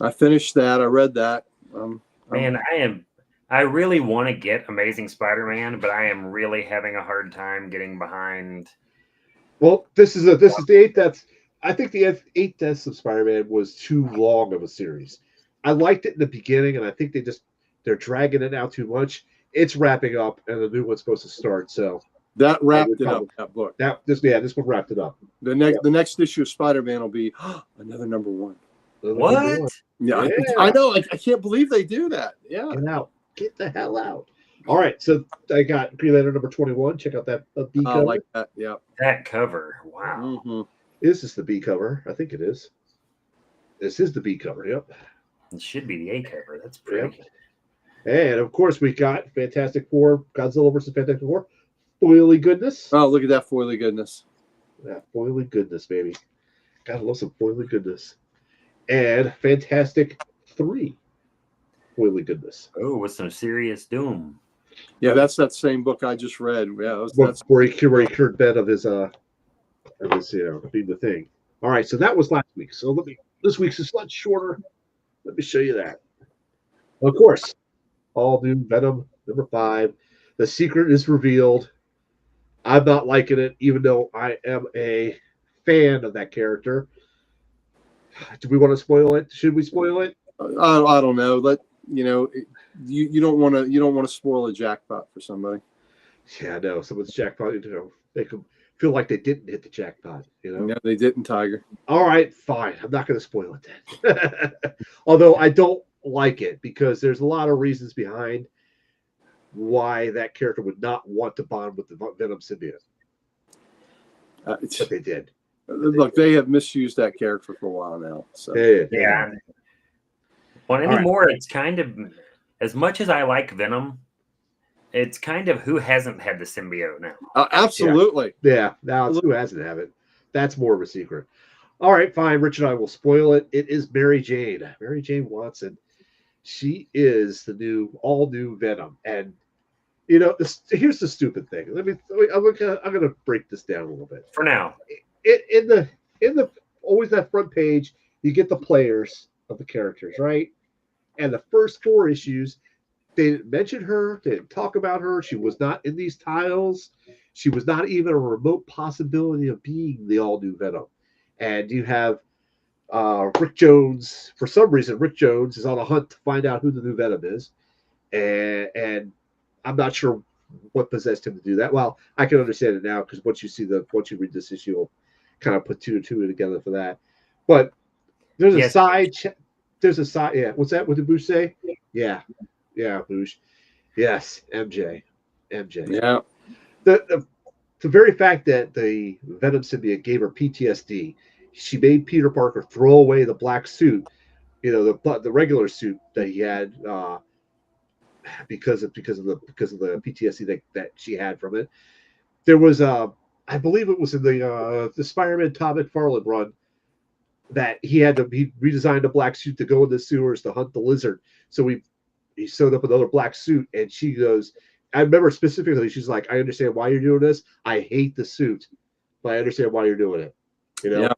I finished that. I read that. Man, I really want to get Amazing Spider-Man, but I am really having a hard time getting behind. Well, this is the 8th deaths. I think the 8 deaths of Spider-Man was too long of a series. I liked it in the beginning, and I think they're dragging it out too much. It's wrapping up, and the new one's supposed to start. So that wrapped it up. That book. This one wrapped it up. The next issue of Spider-Man will be another number 1. What? Yeah, I know. I can't believe they do that. Yeah, get out. Get the hell out. All right, so I got Green Lantern number 21. Check out that B cover. I like that. Yeah, that cover. Wow. Mm-hmm. This is the B cover. I think it is. This is the B cover. Yep. It should be the A cover. That's pretty. Yep. And of course, we got Fantastic Four, Godzilla versus Fantastic Four, foily goodness. Oh, look at that foily goodness. That foily goodness, baby. Gotta love some foily goodness. And Fantastic 3, foily goodness. Oh, with some serious doom. Yeah, that's that same book I just read. Yeah, that's where he cured bed of his being the thing. All right, so that was last week. So this week's is much shorter. Let me show you that. Of course, all new Venom number 5. The secret is revealed. I'm not liking it, even though I am a fan of that character. Do we want to spoil it? Should we spoil it? I don't know. You don't want to spoil a jackpot for somebody. Yeah, no. Someone's jackpot. They could feel like they didn't hit the jackpot. Yeah, they didn't, Tiger. All right, fine. I'm not going to spoil it then. Although I don't like it because there's a lot of reasons behind why that character would not want to bond with the Venom symbiote. But they did. Look, they have misused that character for a while now. So yeah. Well, anymore, it's kind of, as much as I like Venom, it's kind of who hasn't had the symbiote now. Absolutely. Yeah, now it's who hasn't had it. That's more of a secret. All right, fine. Rich and I will spoil it. It is Mary Jane Watson. She is the all new Venom. And, here's the stupid thing. I'm gonna break this down a little bit. For now. In the always that front page, you get the players of the characters, right? And the first 4 issues, they didn't mention her, they didn't talk about her, she was not in these tiles, she was not even a remote possibility of being the all-new Venom. And you have Rick Jones, for some reason, Rick Jones is on a hunt to find out who the new Venom is. And I'm not sure what possessed him to do that. Well, I can understand it now because once you read this issue, you'll kind of put 2 and 2 together for that. But there's a side. There's a side. Yeah. What's that? What did Boosh say? Yeah. Yeah, Boosh. Yes, MJ. Yeah. The very fact that the Venom symbiote gave her PTSD, she made Peter Parker throw away the black suit, the regular suit that he had, because of the PTSD that she had from it. There was I believe it was in the Spider-Man Todd McFarlane run that he redesigned a black suit to go in the sewers to hunt the lizard. So he sewed up another black suit, and she goes, I remember specifically, she's like, I understand why you're doing this. I hate the suit, but I understand why you're doing it. You know? Yeah.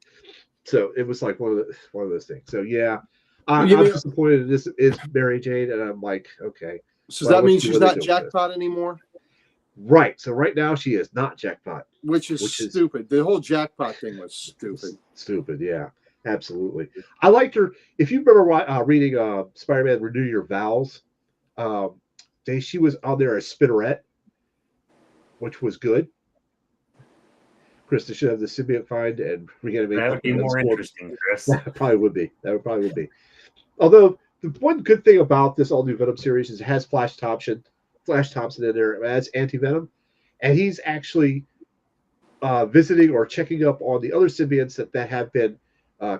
So it was like one of those things. So yeah, I'm disappointed this is Mary Jane, and I'm like, okay. So that means she's not Jackpot anymore? Right. So right now she is not Jackpot. Which is stupid. The whole Jackpot thing was stupid. Stupid, yeah. Absolutely. I liked her. If you remember reading Spider-Man Renew Your Vows, she was on there as Spinneret, which was good. Krista should have the symbiote find and reanimate. That would be more interesting, Chris. That probably would be. Although the one good thing about this all new Venom series is it has Flash Thompson in there as anti-Venom, and he's actually visiting or checking up on the other symbiotes that have been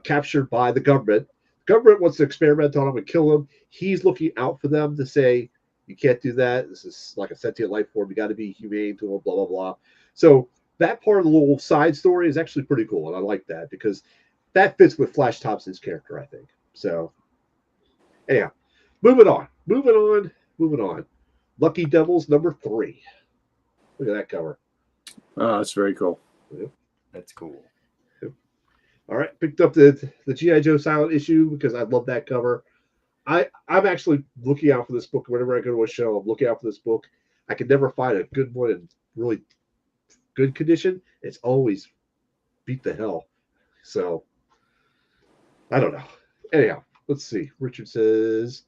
captured by the government. The government wants to experiment on them and kill them. He's looking out for them to say, you can't do that. This is like a sentient life form. You got to be humane to them, blah, blah, blah. So that part of the little side story is actually pretty cool, and I like that because that fits with Flash Thompson's character, I think. So, anyhow, moving on. Lucky Devils #3. Look at that cover. Oh, that's very cool. Yep. That's cool. Yep. All right, picked up the G.I. Joe silent issue because I love that cover. I'm actually looking out for this book. Whenever I go to a show, I'm looking out for this book. I can never find a good one in really good condition. It's always beat the hell. So, I don't know. Anyhow, let's see. Richard says,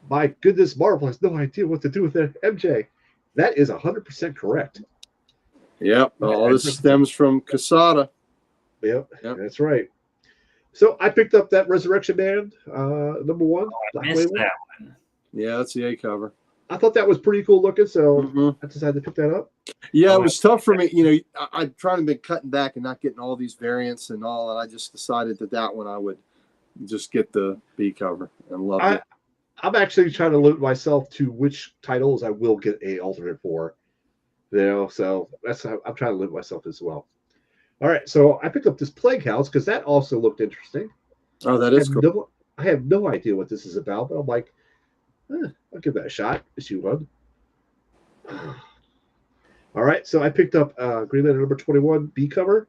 my goodness, Marvel has no idea what to do with that MJ. That is 100% correct. Yep. All this stems from Quesada. Yep, that's right. So I picked up that Resurrection Man, #1. I missed that one. Yeah, that's the A cover. I thought that was pretty cool looking, so I decided to pick that up. Yeah, it was tough for me. You know, I'm trying to be cutting back and not getting all these variants and all, and I just decided that one I would just get the B cover and love it. I'm actually trying to limit myself to which titles I will get a alternate for. You know, so I'm trying to limit myself as well. All right, so I picked up this Plague House because that also looked interesting. Oh, that is cool. I have no idea what this is about, but I'm like, I'll give that a shot. Issue 1. All right, so I picked up Green Lantern #21 B cover.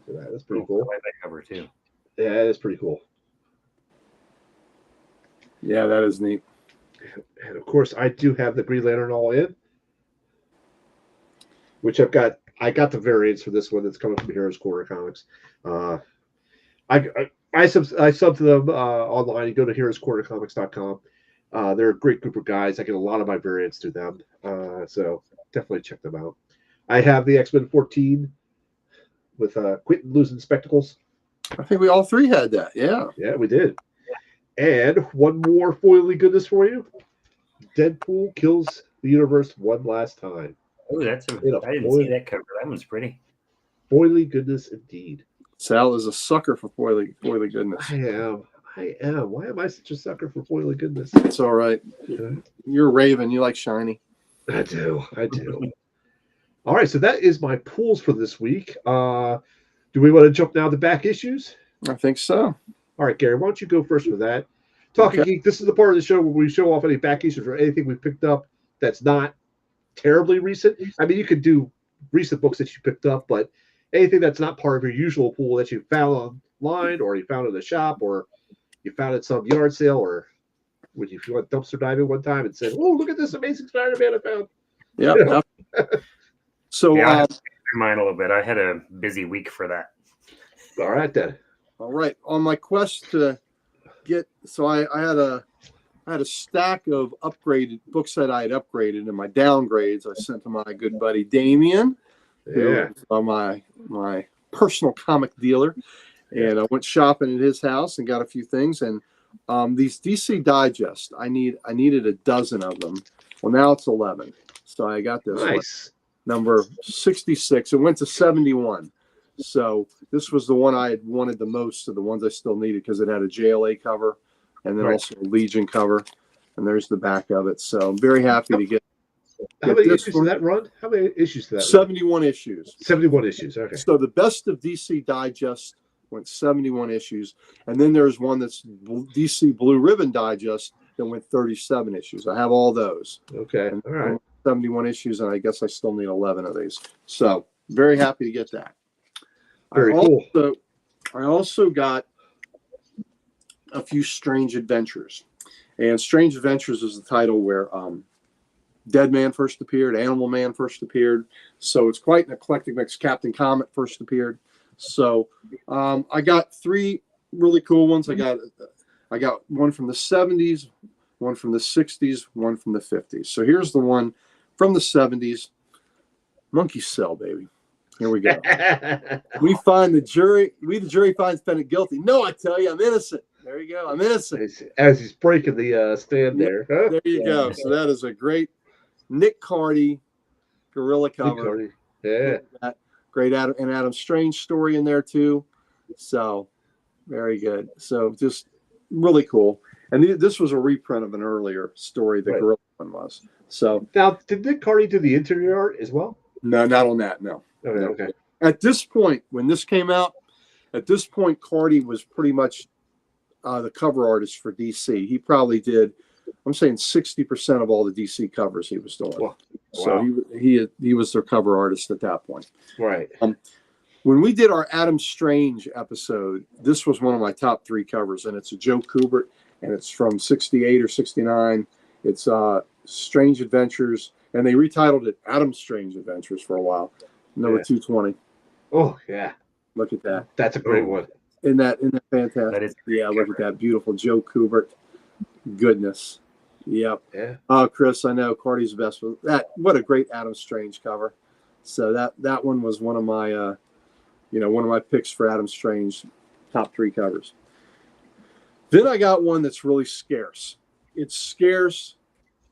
Look at that. That's pretty cool. I like that cover too. Yeah, that's pretty cool. Yeah, that is neat. And of course, I do have the Green Lantern All In, which I got the variants for this one that's coming from Heroes Corner Comics. I sub to them online. You go to heroescornercomics.com. They're a great group of guys. I get a lot of my variants through them. So definitely check them out. I have the X-Men 14 with Quentin losing spectacles. I think we all three had that. Yeah. Yeah, we did. And one more foily goodness for you. Deadpool kills the universe one last time. Oh, I didn't see that cover. That one's pretty. Foily goodness indeed. Sal is a sucker for foily goodness. I am. Why am I such a sucker for foily goodness? It's all right. You're a Raven. You like shiny. I do. All right, so that is my pools for this week. Do we want to jump now to back issues? I think so. All right, Gary, why don't you go first with that? Talking Geek, this is the part of the show where we show off any back issues or anything we picked up that's not terribly recent. I mean, you could do recent books that you picked up, but anything that's not part of your usual pool that you found online or you found in the shop or you found at some yard sale or when you went dumpster diving one time and said, oh, look at this amazing Spider-Man I found. Yeah. You know? So I mine a little bit. I had a busy week for that. All right, then. All right. On my quest to get, so I had a stack of upgraded books that I had upgraded, and my downgrades I sent to my good buddy Damien, who is my personal comic dealer, and I went shopping at his house and got a few things. And these DC Digest, I needed a dozen of them. Well, now it's 11, so I got this one, number 66. It went to 71. So this was the one I had wanted the most of the ones I still needed because it had a JLA cover and then also a Legion cover. And there's the back of it. So I'm very happy to get. How many issues did that run? How many issues did that 71 issues. 71 issues. Okay. So the best of DC Digest went 71 issues. And then there's one that's DC Blue Ribbon Digest that went 37 issues. I have all those. Okay. And All right. 71 issues, and I guess I still need 11 of these. So very happy to get that. Very cool. I also got a few Strange Adventures. And Strange Adventures is the title where Dead Man first appeared, Animal Man first appeared. So it's quite an eclectic mix. Captain Comet first appeared. So I got 3 really cool ones. I got one from the 70s, one from the 60s, one from the 50s. So here's the one from the 70s. Monkey Cell, baby. Here we go. We find the jury finds Bennett guilty. No, I tell you, I'm innocent. There you go. I'm innocent. As he's breaking the stand there. Huh? There you go. So that is a great Nick Cardy gorilla cover. Yeah. Great Adam Strange story in there too. So very good. So just really cool. And this was a reprint of an earlier story, the gorilla one was. So now, did Nick Cardy do the interior art as well? No, not on that. No. Okay. At this point, when this came out, Cardy was pretty much the cover artist for DC. He probably did, I'm saying 60% of all the DC covers he was doing. Wow. So he was their cover artist at that point. Right. When we did our Adam Strange episode, this was one of my top 3 covers, and it's a Joe Kubert, and it's from 68 or 69. It's Strange Adventures, and they retitled it Adam Strange Adventures for a while. Number 220. Oh yeah. Look at that. That's a great one. Isn't that fantastic? That is look at that beautiful Joe Kubert. Goodness. Yep. Yeah. Oh, Chris, I know Cardy's the best. What a great Adam Strange cover. So that one was one of my one of my picks for Adam Strange top 3 covers. Then I got one that's really scarce. It's scarce.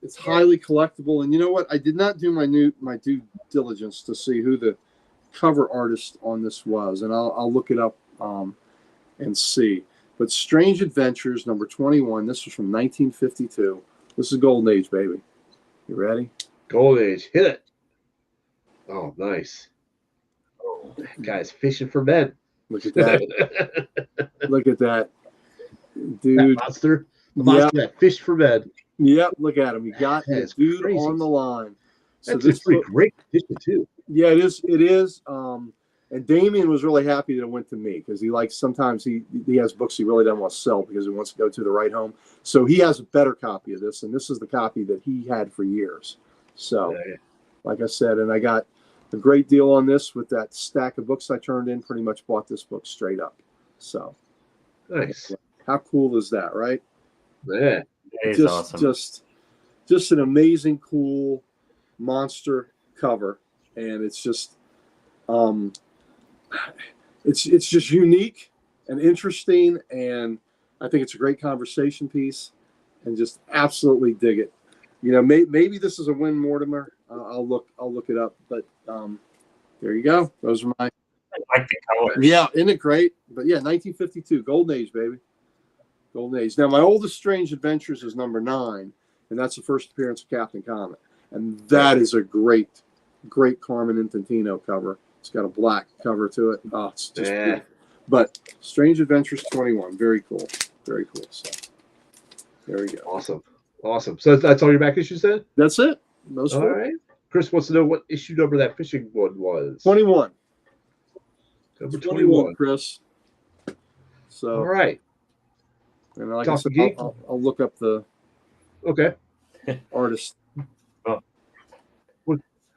It's highly collectible. And you know what? I did not do my due diligence to see who the cover artist on this was, and I'll look it up and see. But Strange Adventures number 21. This was from 1952. This is Golden Age, baby. You ready? Golden Age. Hit it. Oh, nice. Oh, that guy's fishing for men. Look at that. Look at that. Dude. That monster. The monster that fished for men. Yep, look at him. You got that dude crazy. on the line. So that's pretty great condition too. Yeah, it is. It is. And Damien was really happy that it went to me because he likes sometimes he has books he really doesn't want to sell because he wants to go to the right home. So he has a better copy of this, and this is the copy that he had for years. So, like I said, and I got a great deal on this with that stack of books I turned in. Pretty much bought this book straight up. So, nice. How cool is that, right? Yeah. That is awesome. Just an amazing, cool monster cover, and it's just, it's just unique and interesting, and I think it's a great conversation piece, and just absolutely dig it. You know, maybe this is a Win Mortimer. I'll look it up, but there you go. Those are my. I like the colors. Yeah, isn't it great? But yeah, 1952, Golden Age, baby. Golden Age. Now, my oldest Strange Adventures is number 9, and that's the first appearance of Captain Comet. And that is a great, great Carmen Infantino cover. It's got a black cover to it. Oh, it's just beautiful. But Strange Adventures 21, very cool. Very cool. So, there we go. Awesome. So that's all your back issues then? That's it. Those all 4. right. Chris wants to know what issue number that fishing one was. 21. Number 21, Chris. So, all right. And like I said, I'll look up the artist. Well,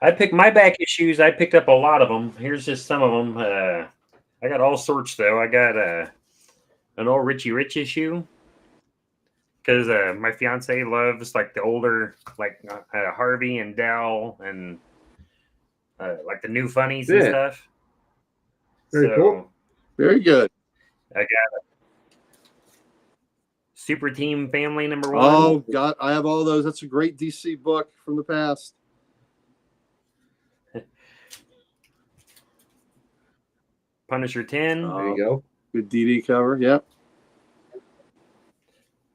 I picked my back issues. I picked up a lot of them. Here's just some of them. I got all sorts though. I got an old Richie Rich issue because my fiance loves like the older, like Harvey and Dell and like the new funnies and stuff. Very cool. Very good. I got Super Team Family number 1. Oh, God. I have all those. That's a great DC book from the past. Punisher 10. There you go. Good DD cover. Yep.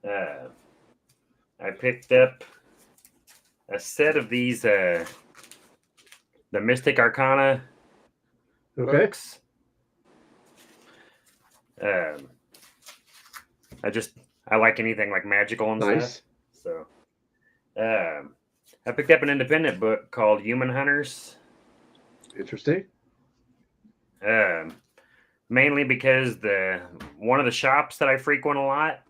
I picked up a set of these, the Mystic Arcana books. I like anything like magical and stuff. So, I picked up an independent book called Human Hunters. Interesting. Mainly because one of the shops that I frequent a lot,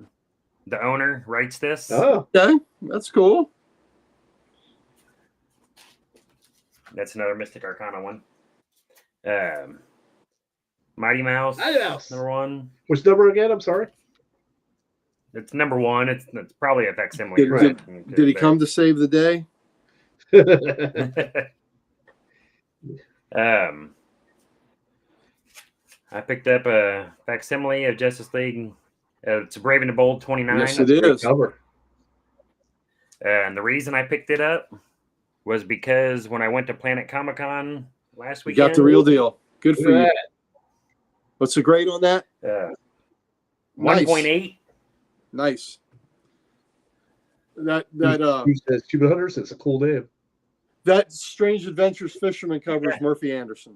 the owner writes this. Oh, okay, that's cool. That's another Mystic Arcana one. Mighty Mouse. Mighty Mouse. Number 1. Which number again? I'm sorry. It's number 1. It's probably a facsimile. Did he come to save the day? I picked up a facsimile of Justice League. It's Brave and the Bold 29. Yes, it is. Cover. And the reason I picked it up was because when I went to Planet Comic-Con last weekend, you got the real deal. Good for you. What's the grade on that? 1.8. Nice. That says Cuban Hunters. It's a cool name. That Strange Adventures Fisherman cover is Murphy Anderson.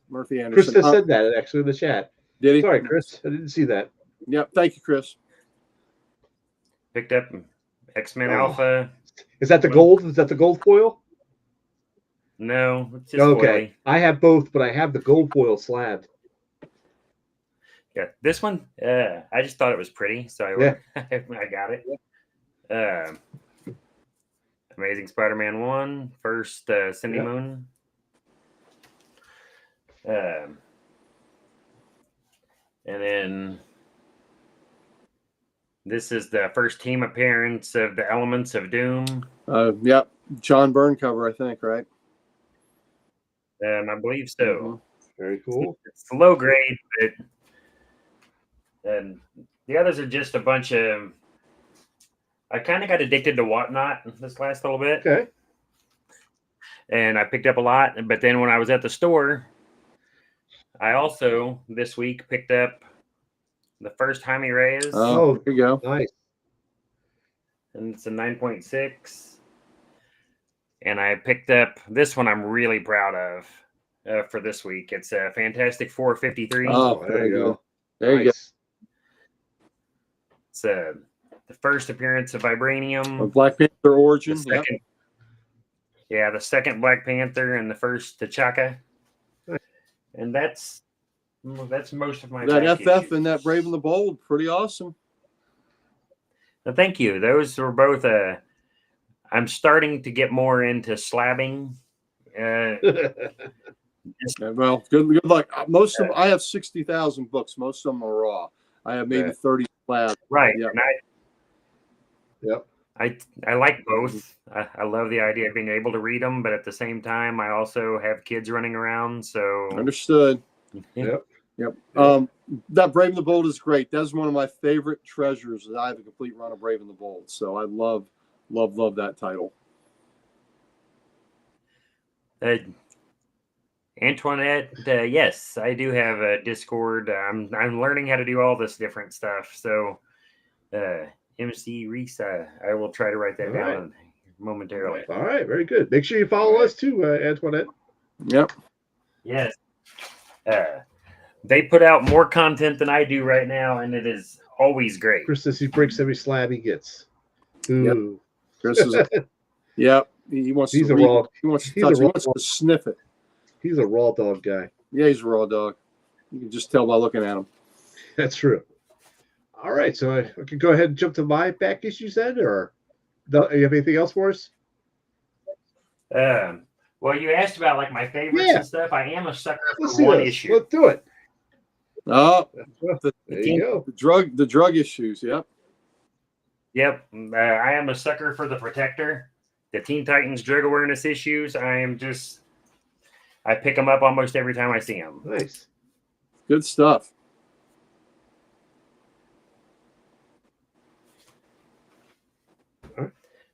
Murphy Anderson. Chris said that actually in the chat. Did he? Sorry, Chris. I didn't see that. Yep. Thank you, Chris. Picked up X-Men Alpha. Is that the gold? Is that the gold foil? No, it's just okay. foily. I have both, but I have the gold foil slab. Yeah, this one, I just thought it was pretty, so I got it. Amazing Spider-Man 1, first Cindy Moon. And then this is the first team appearance of the Elements of Doom. Yep. John Byrne cover, I think, right? I believe so. Mm-hmm. Very cool. It's low grade, but and the others are just a bunch of. I kind of got addicted to Whatnot this last little bit. Okay. And I picked up a lot, but then when I was at the store, I also this week picked up the first Jaime Reyes. Oh, there you go. Nice. And it's a 9.6. And I picked up this one I'm really proud of for this week. It's a Fantastic 453. Oh, there you go. There you go. It's the first appearance of Vibranium. A Black Panther origin. Yeah, the second Black Panther and the first T'Chaka. And that's most of my that FF issues. and that Brave and the Bold, pretty awesome. Well, thank you. Those were both. I'm starting to get more into slabbing. Well, good luck. Most of them, I have 60,000 books. Most of them are raw. I have maybe 30 slabs. Right. Yep. I like both. I love the idea of being able to read them, but at the same time, I also have kids running around. So understood. Yep. That Brave and the Bold is great. That's one of my favorite treasures. I have a complete run of Brave and the Bold, so I love that title. Antoinette, yes, I do have a Discord. I'm learning how to do all this different stuff. So, MC Reese, I will try to write that down momentarily. All right, very good. Make sure you follow us too, Antoinette. Yep. Yes. They put out more content than I do right now, and it is always great. Chris says he breaks every slab he gets. Ooh. Yep. Chris is. Yep. He wants to. He wants to touch. He wants to sniff it. He's a raw dog guy. Yeah, he's a raw dog. You can just tell by looking at him. That's true. All right, so I can go ahead and jump to my back issues then, or you have anything else for us? Well, you asked about like my favorites and stuff. I am a sucker for one issue. Let's do it. Oh, there you go. The drug issues. Yep. Yep. I am a sucker for the Protector, the Teen Titans drug awareness issues. I pick them up almost every time I see them. Nice. Good stuff.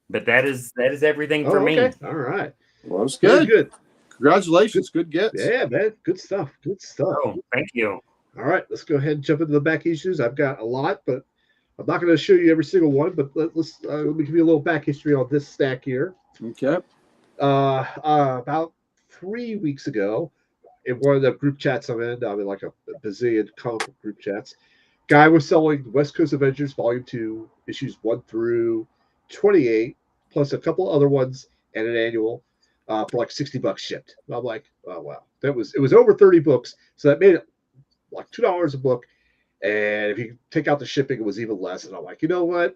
But that is everything for me. All right. Well, that's good. Good. Congratulations. Good gets. Yeah, man. Good stuff. Good stuff. Oh, thank you. All right. Let's go ahead and jump into the back issues. I've got a lot, but I'm not going to show you every single one. But let me give you a little back history on this stack here. Okay. About 3 weeks ago, in one of the group chats I'm in like a bazillion comic book group chats, guy was selling West Coast Avengers Volume 2, issues 1 through $28 plus a couple other ones and an annual for like $60 shipped. And I'm like, oh wow, it was over 30 books, so that made it like $2 a book. And if you take out the shipping, it was even less. And I'm like, you know what?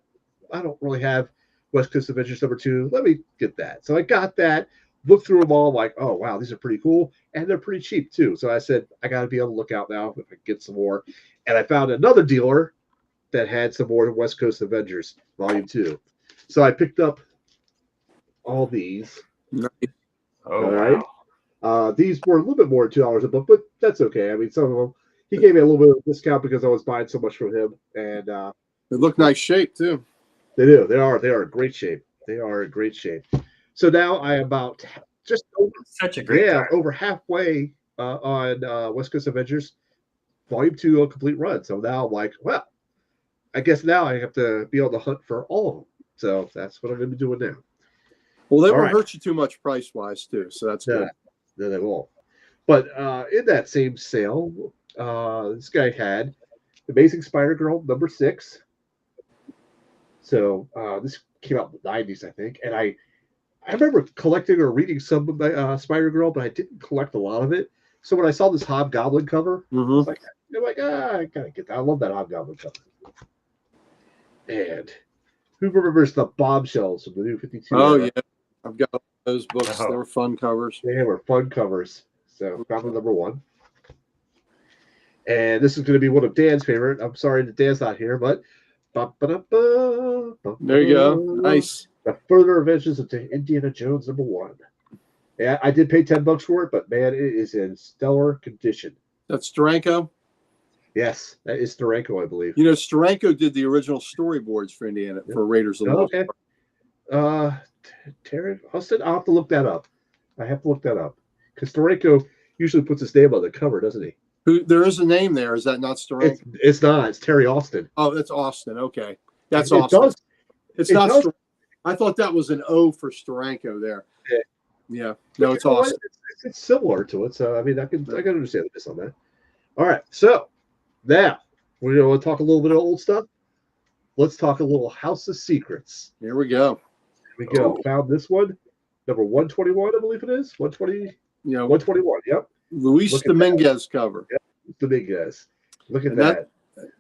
I don't really have West Coast Adventures #2. Let me get that. So I got that, looked through them all, like, oh, wow, these are pretty cool. And they're pretty cheap, too. So I said, I got to be on the lookout now if I can get some more. And I found another dealer that had some more West Coast Avengers Volume 2. So I picked up all these. Oh, all right. Wow. These were a little bit more than $2 a book, but that's okay. I mean, some of them, he gave me a little bit of a discount because I was buying so much from him. And they look nice shape, too. They do. They are in great shape. They are in great shape. So now I am about just over, such a great time. over halfway on West Coast Avengers Volume 2 on complete run. So now I'm like, well, I guess now I have to be on the hunt for all of them. So that's what I'm going to be doing now. Well, they won't hurt you too much price wise too. So that's good. No, they won't. But in that same sale, this guy had Amazing Spider-Girl #6. So this came out in the 90s, I think. And I remember collecting or reading some of Spider-Girl, but I didn't collect a lot of it. So when I saw this Hobgoblin cover, I was like, I gotta get that. I love that Hobgoblin cover. And who remembers the bombshells from the New 52? Oh, yeah. I've got those books. They were fun covers. They were fun covers. So found the #1. And this is going to be one of Dan's favorite. I'm sorry that Dan's not here, but there you go. Nice. The Further Adventures of Indiana Jones #1. Yeah, I did pay $10 for it, but man, it is in stellar condition. That's Steranko? Yes, that is Steranko, I believe. You know, Steranko did the original storyboards for Indiana for Raiders of the Lost Ark. Terry Austin? I'll have to look that up. I have to look that up. Because Steranko usually puts his name on the cover, doesn't he? There is a name there. Is that not Steranko? It's not. It's Terry Austin. Oh, that's Austin. Okay. That's Austin. It's not Steranko. I thought that was an O for Steranko there. Yeah. No, it's Austin. It's similar to it. So, I mean, I can understand this on that. All right. So, now, we're going to talk a little bit of old stuff. Let's talk a little House of Secrets. Here we go. Here we go. Found this one. Number 121, I believe it is. 120. Yeah, 121. Yep. Luis Dominguez cover. Yep. Dominguez. Look at that.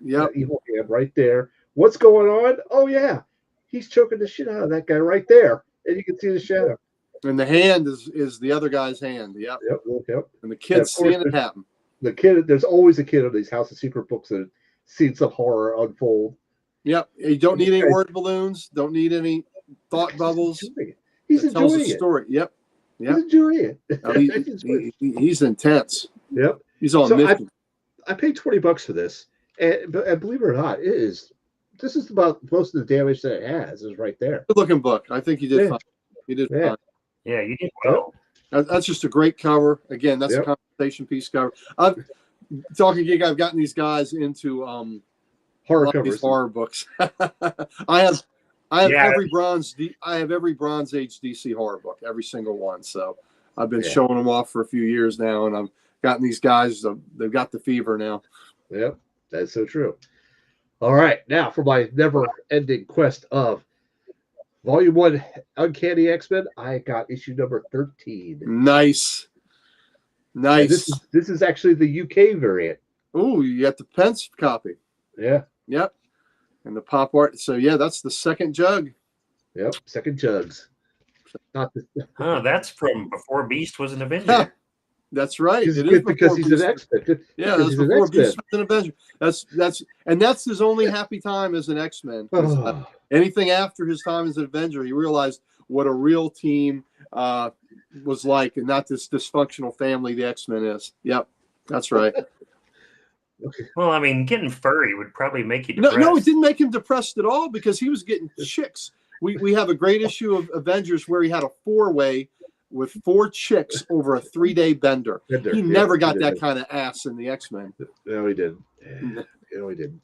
Yeah. Evil hand right there. What's going on? Oh, yeah. He's choking the shit out of that guy right there. And you can see the shadow. And the hand is the other guy's hand. Yep. Yep. And the kid's seeing it happen. The kid, there's always a kid on these House of Secret books that seen some horror unfold. Yep. You don't need any word balloons. Don't need any thought bubbles. He's enjoying it. Story. Yep. He's enjoying it. He's intense. Yep. He's on mission. I paid $20 for this, and believe it or not, this is about most of the damage that it has is right there. Good looking book. I think you did fine. You did fine. Yeah, you did well. That's just a great cover. Again, that's a conversation piece cover. Talking Geek, I've gotten these guys into horror covers. These horror books. I have every Bronze Age DC horror book, every single one. So I've been showing them off for a few years now, and I've gotten these guys. They've got the fever now. Yep, that's so true. All right, now for my never-ending quest of Volume 1 Uncanny X-Men, I got issue number 13. Nice. This is actually the UK variant. Oh, you got the Pence copy. Yeah. Yep. And the pop art. So yeah, that's the second jug. Yep, second jugs. That's from before Beast was an Avenger. That's right. It is because he's an X-Men. Yeah, that's before Beast was an Avenger. That's his only happy time as an X-Men. Anything after his time as an Avenger, he realized what a real team was like, and not this dysfunctional family the X-Men is. Yep, that's right. Well, I mean, getting furry would probably make you depressed. No, it didn't make him depressed at all because he was getting chicks. We have a great issue of Avengers where he had a 4-way with 4 chicks over a 3-day bender. He never got that kind of ass in the X-Men. No, he didn't. No, he didn't.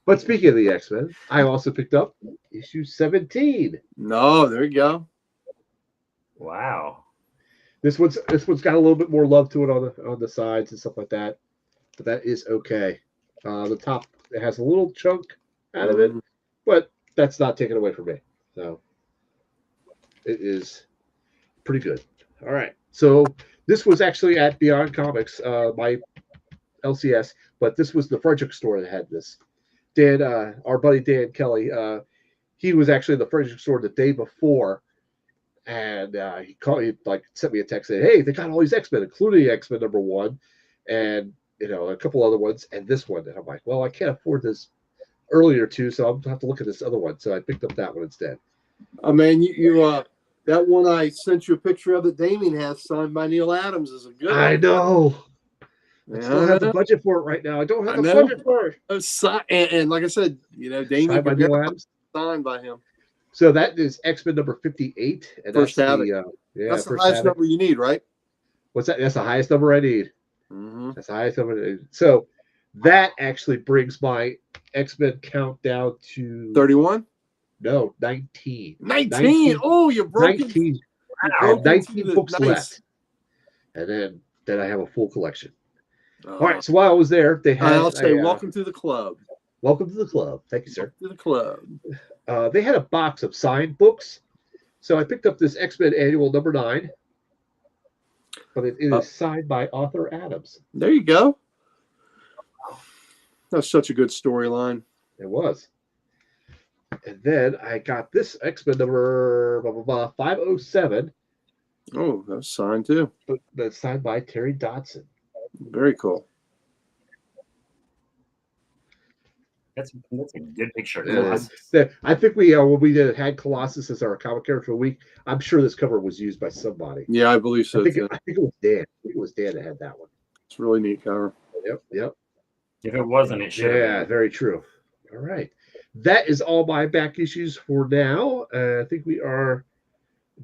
But speaking of the X-Men, I also picked up issue 17. No, there you go. Wow. This one's got a little bit more love to it on the sides and stuff like that. But that is okay. The top, it has a little chunk out of it, but that's not taken away from me. So It is pretty good. All right. So this was actually at Beyond Comics, my LCS, but this was the Frederick store that had this. Dan, our buddy Dan Kelly, he was actually in the Frederick store the day before, and he called me, like, sent me a text saying, "Hey, they got all these X-Men, including X-Men #1, and a couple other ones, and this one." And I'm like, "Well, I can't afford this earlier two, so I'll have to look at this other one." So I picked up that one instead. Oh man, you that one I sent you a picture of that Damien has signed by Neil Adams is a good one. I know. I don't have the budget for it right now. I don't have the budget for it. And like I said, Damien Signed by Neil Adams. Signed by him. So that is X-Men #58, and first that's Havoc. That's the highest number you need, right? What's that? That's the highest number I need. Mm-hmm. That's the highest number I need. So that actually brings my X-Men count down to 31. No, 19. 19. Oh, you broke 19. Wow. 19 books left, and then I have a full collection. All right. So while I was there, they had. I'll say, welcome to the club. Welcome to the club. Thank you, sir. To the club. They had a box of signed books, so I picked up this X-Men Annual #9, but it is signed by Arthur Adams. There you go. That's such a good storyline. It was. And then I got this X-Men number 507. Oh, that's signed too. But that's signed by Terry Dodson. Very cool. That's a good picture. I think we when we had Colossus as our comic character of the week, I'm sure this cover was used by somebody. Yeah, I believe so. I think it was Dan. I think it was Dan that had that one. It's a really neat cover. Yep. If it wasn't, it should. Yeah, very true. All right. That is all my back issues for now. I think we are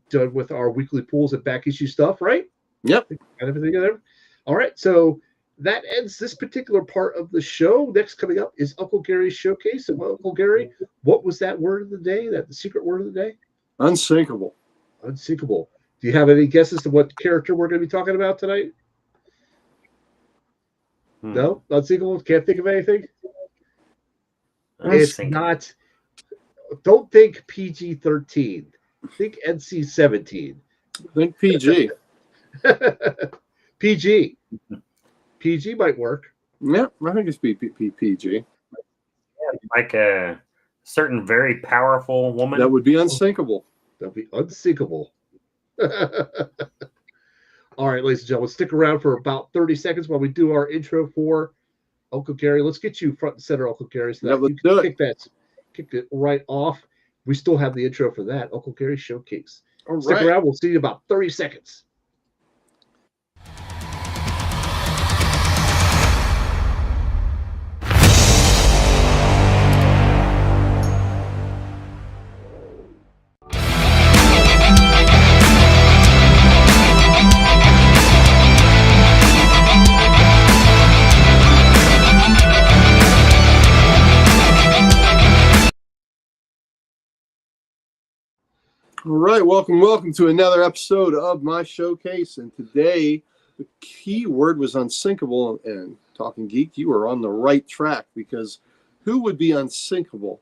done with our weekly pools and back issue stuff, right? Yep. Got everything there. All right. So that ends this particular part of the show. Next coming up is Uncle Gary's Showcase. And Uncle Gary, what was that word of the day? The secret word of the day? Unsinkable. Unsinkable. Do you have any guesses to what character we're going to be talking about tonight? No? Unsinkable? Can't think of anything? It's not. Don't think PG-13. Think NC-17. Think PG. PG. PG might work. Yeah, I think it's PG. Like a certain very powerful woman. That would be unsinkable. That would be unsinkable. All right, ladies and gentlemen, stick around for about 30 seconds while we do our intro for Uncle Gary. Let's get you front and center, Uncle Gary, so that you can kick it right off. We still have the intro for that, Uncle Gary's Showcase. All Stick right. around. We'll see you in about 30 seconds. All right, welcome to another episode of my showcase. And today, the key word was unsinkable. And Talking Geek, you are on the right track, because who would be unsinkable?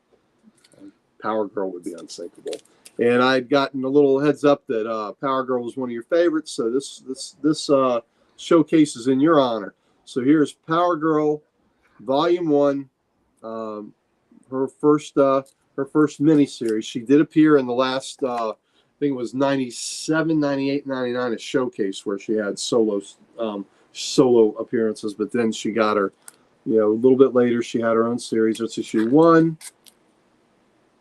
Power Girl would be unsinkable. And I'd gotten a little heads up that Power Girl was one of your favorites, so this showcase is in your honor. So here's Power Girl, Volume 1, her first miniseries. She did appear in the last, I think it was 97, 98, 99, a showcase where she had solo appearances, but then she got her, a little bit later, she had her own series. That's issue 1.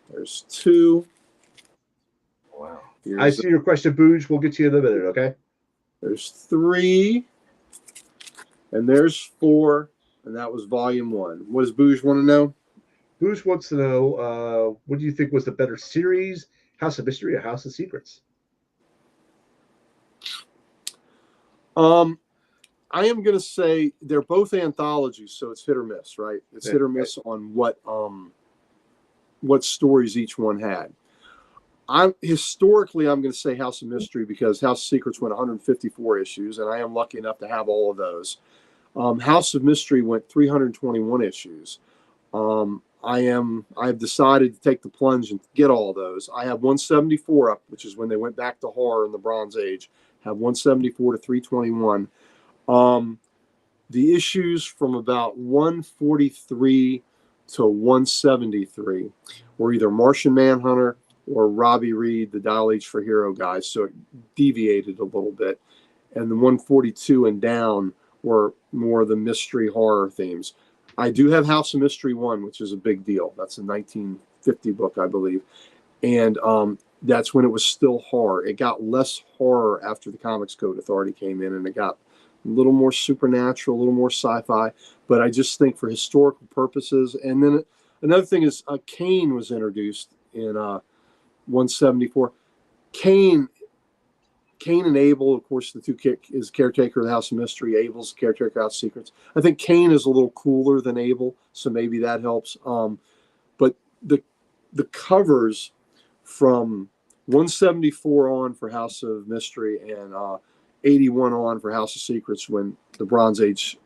There's 2. Wow. I see your question, Booge. We'll get to you in a minute, okay? There's 3. And there's 4. And that was Volume 1. What does Booge want to know? Booge wants to know, what do you think was the better series, House of Mystery or House of Secrets? I am going to say they're both anthologies, so it's hit or miss, right? It's hit or miss on what stories each one had. I'm going to say House of Mystery, because House of Secrets went 154 issues, and I am lucky enough to have all of those. House of Mystery went 321 issues. I've decided to take the plunge and get all those. I have 174 up, which is when they went back to horror in the Bronze Age. Have 174 to 321. The issues from about 143 to 173 were either Martian Manhunter or Robbie Reed, the Dial H for Hero guys. So it deviated a little bit. And the 142 and down were more of the mystery horror themes. I do have House of Mystery 1, which is a big deal. That's a 1950 book, I believe. And that's when it was still horror. It got less horror after the Comics Code Authority came in, and it got a little more supernatural, a little more sci-fi. But I just think for historical purposes. And then another thing is Kane was introduced in 174. Kane and Abel, of course, the two is caretaker of the House of Mystery. Abel's caretaker of House of Secrets. I think Kane is a little cooler than Abel, so maybe that helps. But the covers from 174 on for House of Mystery and 81 on for House of Secrets, when the Bronze Age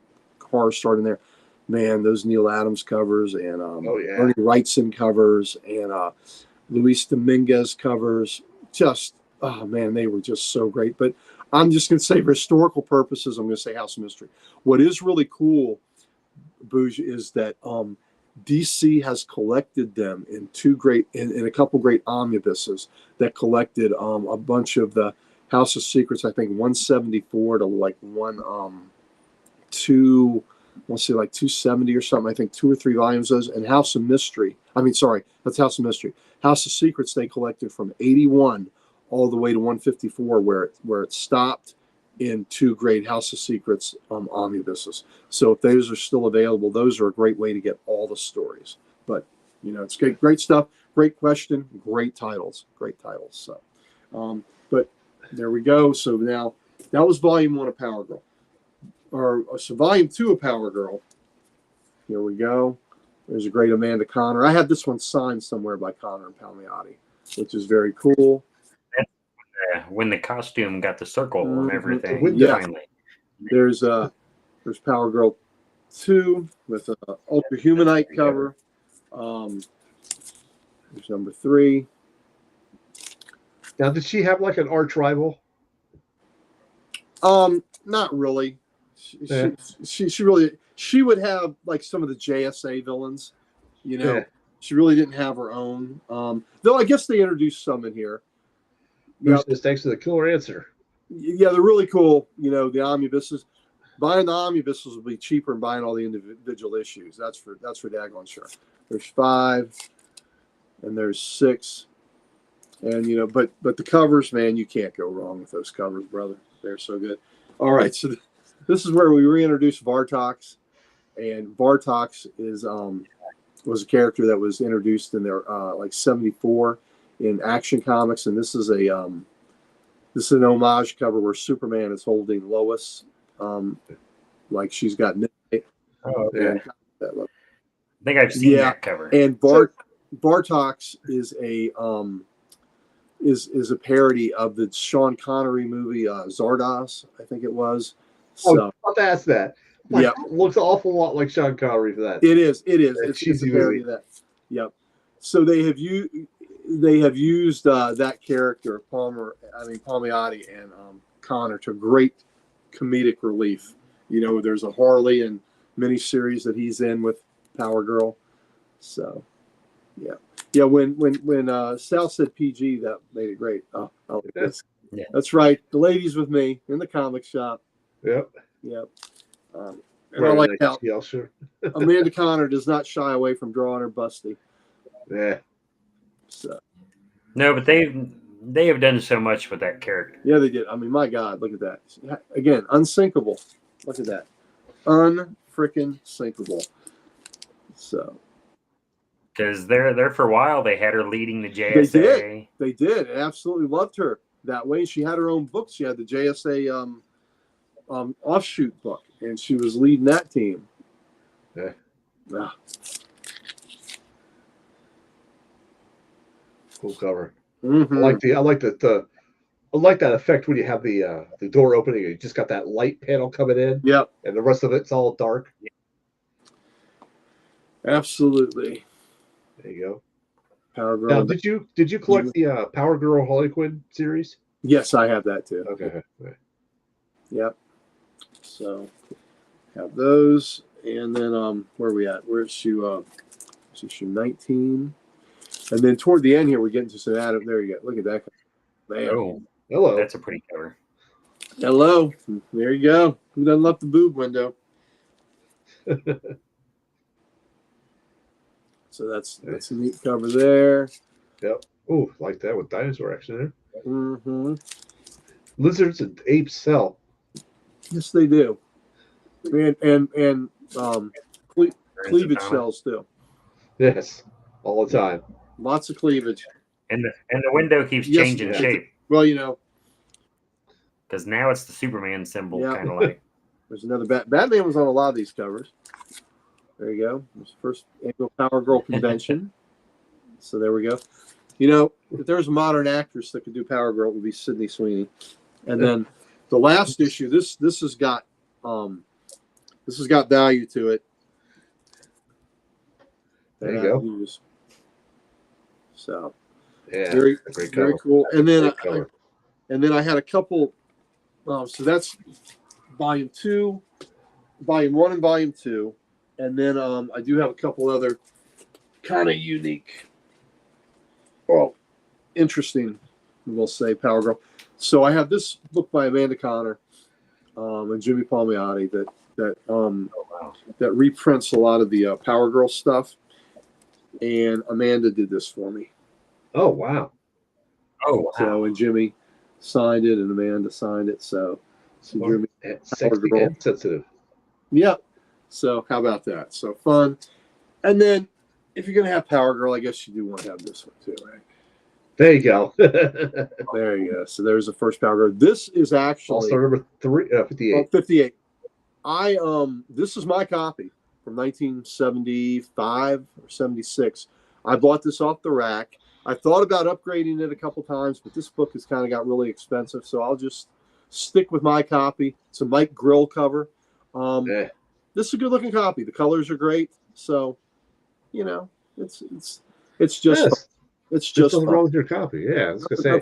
horror started in there, man, those Neil Adams covers and Ernie Wrightson covers and Luis Dominguez covers, just oh man, they were just so great. But I'm just going to say, for historical purposes, I'm going to say House of Mystery. What is really cool, Bouge, is that DC has collected them in in a couple great omnibuses that collected a bunch of the House of Secrets. I think 174 to like 270 or something. I think 2 or 3 volumes of those. And House of Mystery. I mean, sorry, that's House of Mystery. House of Secrets they collected from 81 all the way to 154, where it stopped in 2 great House of Secrets omnibuses. So if those are still available, those are a great way to get all the stories. But it's great stuff. Great question. Great titles. So, but there we go. So now that was volume 1 of Power Girl, so volume 2 of Power Girl. Here we go. There's a great Amanda Conner. I have this one signed somewhere by Conner and Palmiotti, which is very cool. When the costume got the circle and everything. Finally. There's Power Girl 2 with an Ultra Humanite cover. There's number 3. Now, did she have like an arch rival? Not really. She would have like some of the JSA villains. She really didn't have her own. Though I guess they introduced some in here. Thanks to the killer answer. Yeah, they're really cool. The omnibuses. Buying the omnibuses will be cheaper than buying all the individual issues. That's for daggone sure. There's 5, and there's 6, and but the covers, man, you can't go wrong with those covers, brother. They're so good. All right, so this is where we reintroduce Vartox, and Vartox was a character that was introduced in their like 74 in Action Comics, and this is an homage cover where Superman is holding Lois, like she's got midnight. Oh, yeah. I think I've seen that cover. And Vartox is a parody of the Sean Connery movie Zardoz, I think it was. So, I thought to ask that. It looks an awful lot like Sean Connery for that. It is. It's a parody of that. Yep. So they have used that character, Palmiotti and Conner, to great comedic relief. There's a Harley and miniseries that he's in with Power Girl. So, yeah. When Sal said PG, that made it great. That's right. The ladies with me in the comic shop. Yep. And I like how Amanda Conner does not shy away from drawing her busty. Yeah. So. No, but they have done so much with that character. Yeah, they did. I mean, my God, look at that. Again, unsinkable. Look at that. Unfreaking sinkable. So. Because there for a while, they had her leading the JSA. They did. I absolutely loved her that way. She had her own book. She had the JSA offshoot book, and she was leading that team. Yeah. Cool cover. Mm-hmm. I like that effect when you have the door opening. You just got that light panel coming in. Yep. And the rest of it's all dark. Absolutely. There you go. Power Girl. Now, did you collect the Power Girl Harley Quinn series? Yes, I have that too. Okay. Yep. So have those, and then where are we at? Where's issue 19? And then toward the end here, we're getting to some Adam. There you go. Look at that. Man. Oh, hello. That's a pretty cover. Hello. There you go. Who doesn't love the boob window? So that's a neat cover there. Yep. Oh, like that with dinosaur action there. Mm-hmm. Lizards and apes sell. Yes, they do. And cleavage sells too. Yes, all the time. Lots of cleavage. And the window keeps changing shape. Well, you know. Because now it's the Superman symbol, kind of like. There's another Batman was on a lot of these covers. There you go. There's the first annual Power Girl convention. So there we go. You know, if there's a modern actress that could do Power Girl, it would be Sydney Sweeney. And then the last issue, this has got value to it. There you go. So yeah, very cool. And then I had a couple. So that's volume 2, volume 1, and volume 2, and then I do have a couple other kind of unique, interesting, we'll say, Power Girl. So I have this book by Amanda Connor and Jimmy Palmiotti that reprints a lot of the Power Girl stuff, and Amanda did this for me. Oh wow! So and Jimmy signed it, and Amanda signed it. So Jimmy, sexy and sensitive. Yeah. So how about that? So fun. And then if you're gonna have Power Girl, I guess you do want to have this one too, right? There you go. There you go. So there's the first Power Girl. This is actually also number 58. 58. This is my copy from 1975 or 76. I bought this off the rack. I thought about upgrading it a couple times, but this book has kind of got really expensive, so I'll just stick with my copy. It's a Mike Grill cover. This is a good-looking copy. The colors are great, so you know it's just it's just nothing wrong with your copy. Yeah, I was gonna say.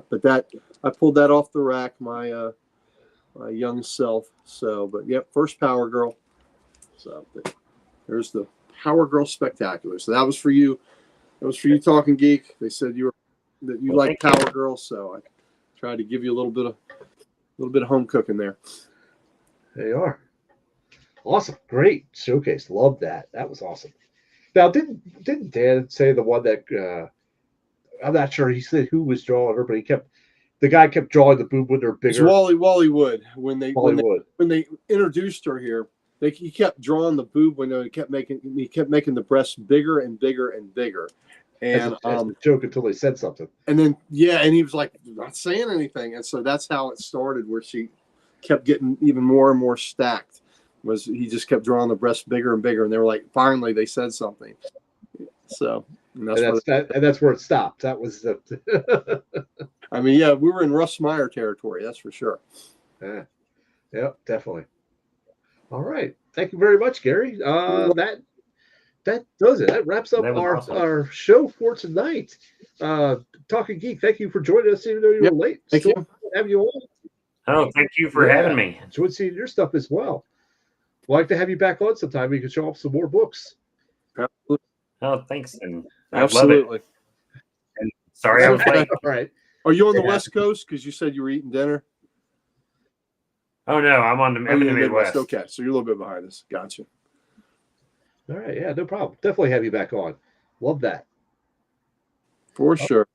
But that I pulled that off the rack, my young self. So, but yep, first Power Girl. So there's the Power Girl Spectacular. So that was for you. That was for you, Talking Geek. They said you like Power Girl, so I tried to give you a little bit of home cooking there. There you are. Awesome, great showcase. Love that. That was awesome. Now, didn't Dan say the one that I'm not sure. He said who was drawing her, but the guy kept drawing the boob window bigger. It's Wally Wood. When they introduced her here, he kept drawing the boob window. He kept making the breasts bigger and bigger and bigger. And as a joke until they said something. And then and he was like not saying anything, and so that's how it started. Where she kept getting even more and more stacked. Was he just kept drawing the breasts bigger and bigger, and they were like, finally they said something. So and that's where it stopped. That was the. I mean, yeah, we were in Russ Meyer territory, that's for sure. Yeah, definitely. All right, thank you very much, Gary. That does it. That wraps up our show for tonight. Talking Geek, thank you for joining us, even though you were late. Thank you. Have you on. Oh, thank you for having me. Enjoyed seeing your stuff as well. We'd like to have you back on sometime. We can show off some more books. Absolutely. Oh, thanks. And absolutely. Love it. And sorry I was late. All right. Are you on the West Coast? Because you said you were eating dinner. Oh no, I'm in the Midwest. Okay, so you're a little bit behind us. Gotcha. All right, yeah, no problem. Definitely have you back on. Love that. For sure.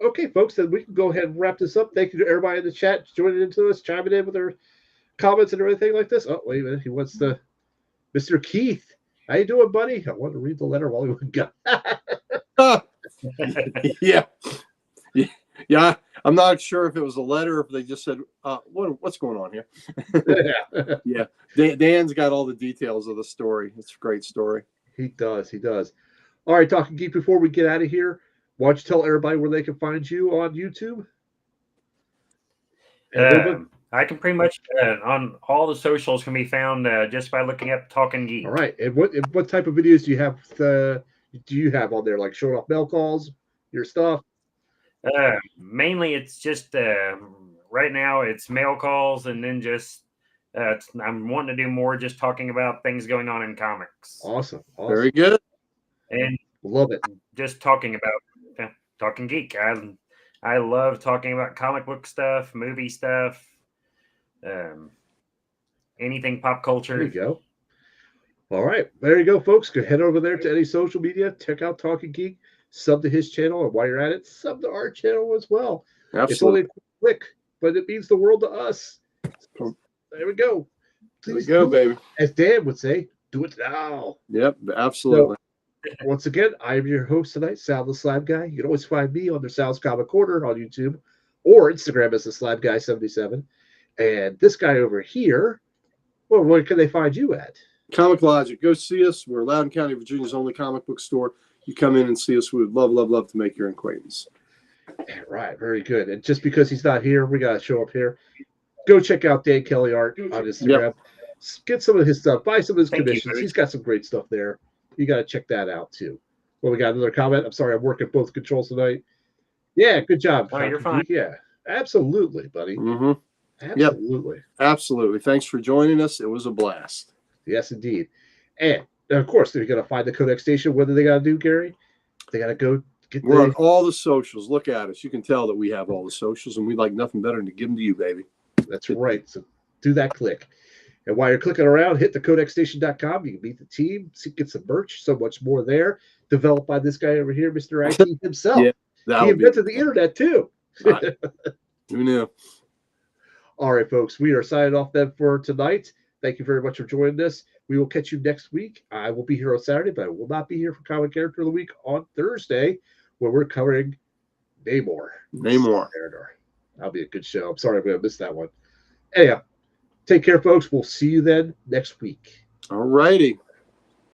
Okay, folks, then we can go ahead and wrap this up. Thank you to everybody in the chat joining into us, chiming in with their comments and everything like this. Oh, wait a minute. He wants to Mr. Keith. How you doing, buddy? I want to read the letter while he would go. Yeah. Yeah. I'm not sure if it was a letter or if they just said, what's going on here? Yeah. Dan's got all the details of the story. It's a great story. He does. All right, Talking Geek, before we get out of here, why don't you tell everybody where they can find you on YouTube? I can pretty much on all the socials can be found just by looking up Talking Geek. All right. And what type of videos do you have on there? Like showing off mail calls, your stuff? Mainly, it's just right now it's mail calls, and then just I'm wanting to do more just talking about things going on in comics. Awesome. Very good. And love it. Just talking about Talking Geek. I love talking about comic book stuff, movie stuff, anything pop culture. There you go. All right. There you go, folks. Go head over there to any social media. Check out Talking Geek. Sub to his channel. And while you're at it, sub to our channel as well. Absolutely. It's only a quick, but it means the world to us. So, there we go. Please there we go, baby. As Dan would say, do it now. Yep, absolutely. So, once again, I am your host tonight, Sal the Slab Guy. You can always find me on the Sal's Comic Corner on YouTube or Instagram as the Slab Guy 77. And this guy over here, well, where can they find you at? Comic Logic. Go see us. We're Loudoun County, Virginia's only comic book store. You come in and see us. We would love to make your acquaintance. Right, very good. And just because he's not here, we got to show up here. Go check out Dan Kelly Art on Instagram. Yep. Get some of his stuff. Buy some of his commissions. He's got some great stuff there. You got to check that out too. Well, we got another comment. I'm sorry, I'm working both controls tonight. Yeah, good job. Oh, you're fine. Yeah, absolutely, buddy. Mm-hmm. Absolutely. Yep. Absolutely. Thanks for joining us. It was a blast. Yes, indeed. And of course, they're going to find the Codex Station. What do they got to do, Gary? They got to go get. We're on all the socials. Look at us. You can tell that we have all the socials, and we'd like nothing better than to give them to you, baby. That's right. So do that click. And while you're clicking around, hit thecodexstation.com. You can meet the team, get some merch, so much more there. Developed by this guy over here, Mr. IT himself. Yeah, he invented the internet too. Who knew? All right, folks. We are signing off then for tonight. Thank you very much for joining us. We will catch you next week. I will be here on Saturday, but I will not be here for Comic Character of the Week on Thursday, where we're covering Namor. That'll be a good show. I'm sorry I'm going to miss that one. Anyhow, take care, folks. We'll see you then next week. All righty.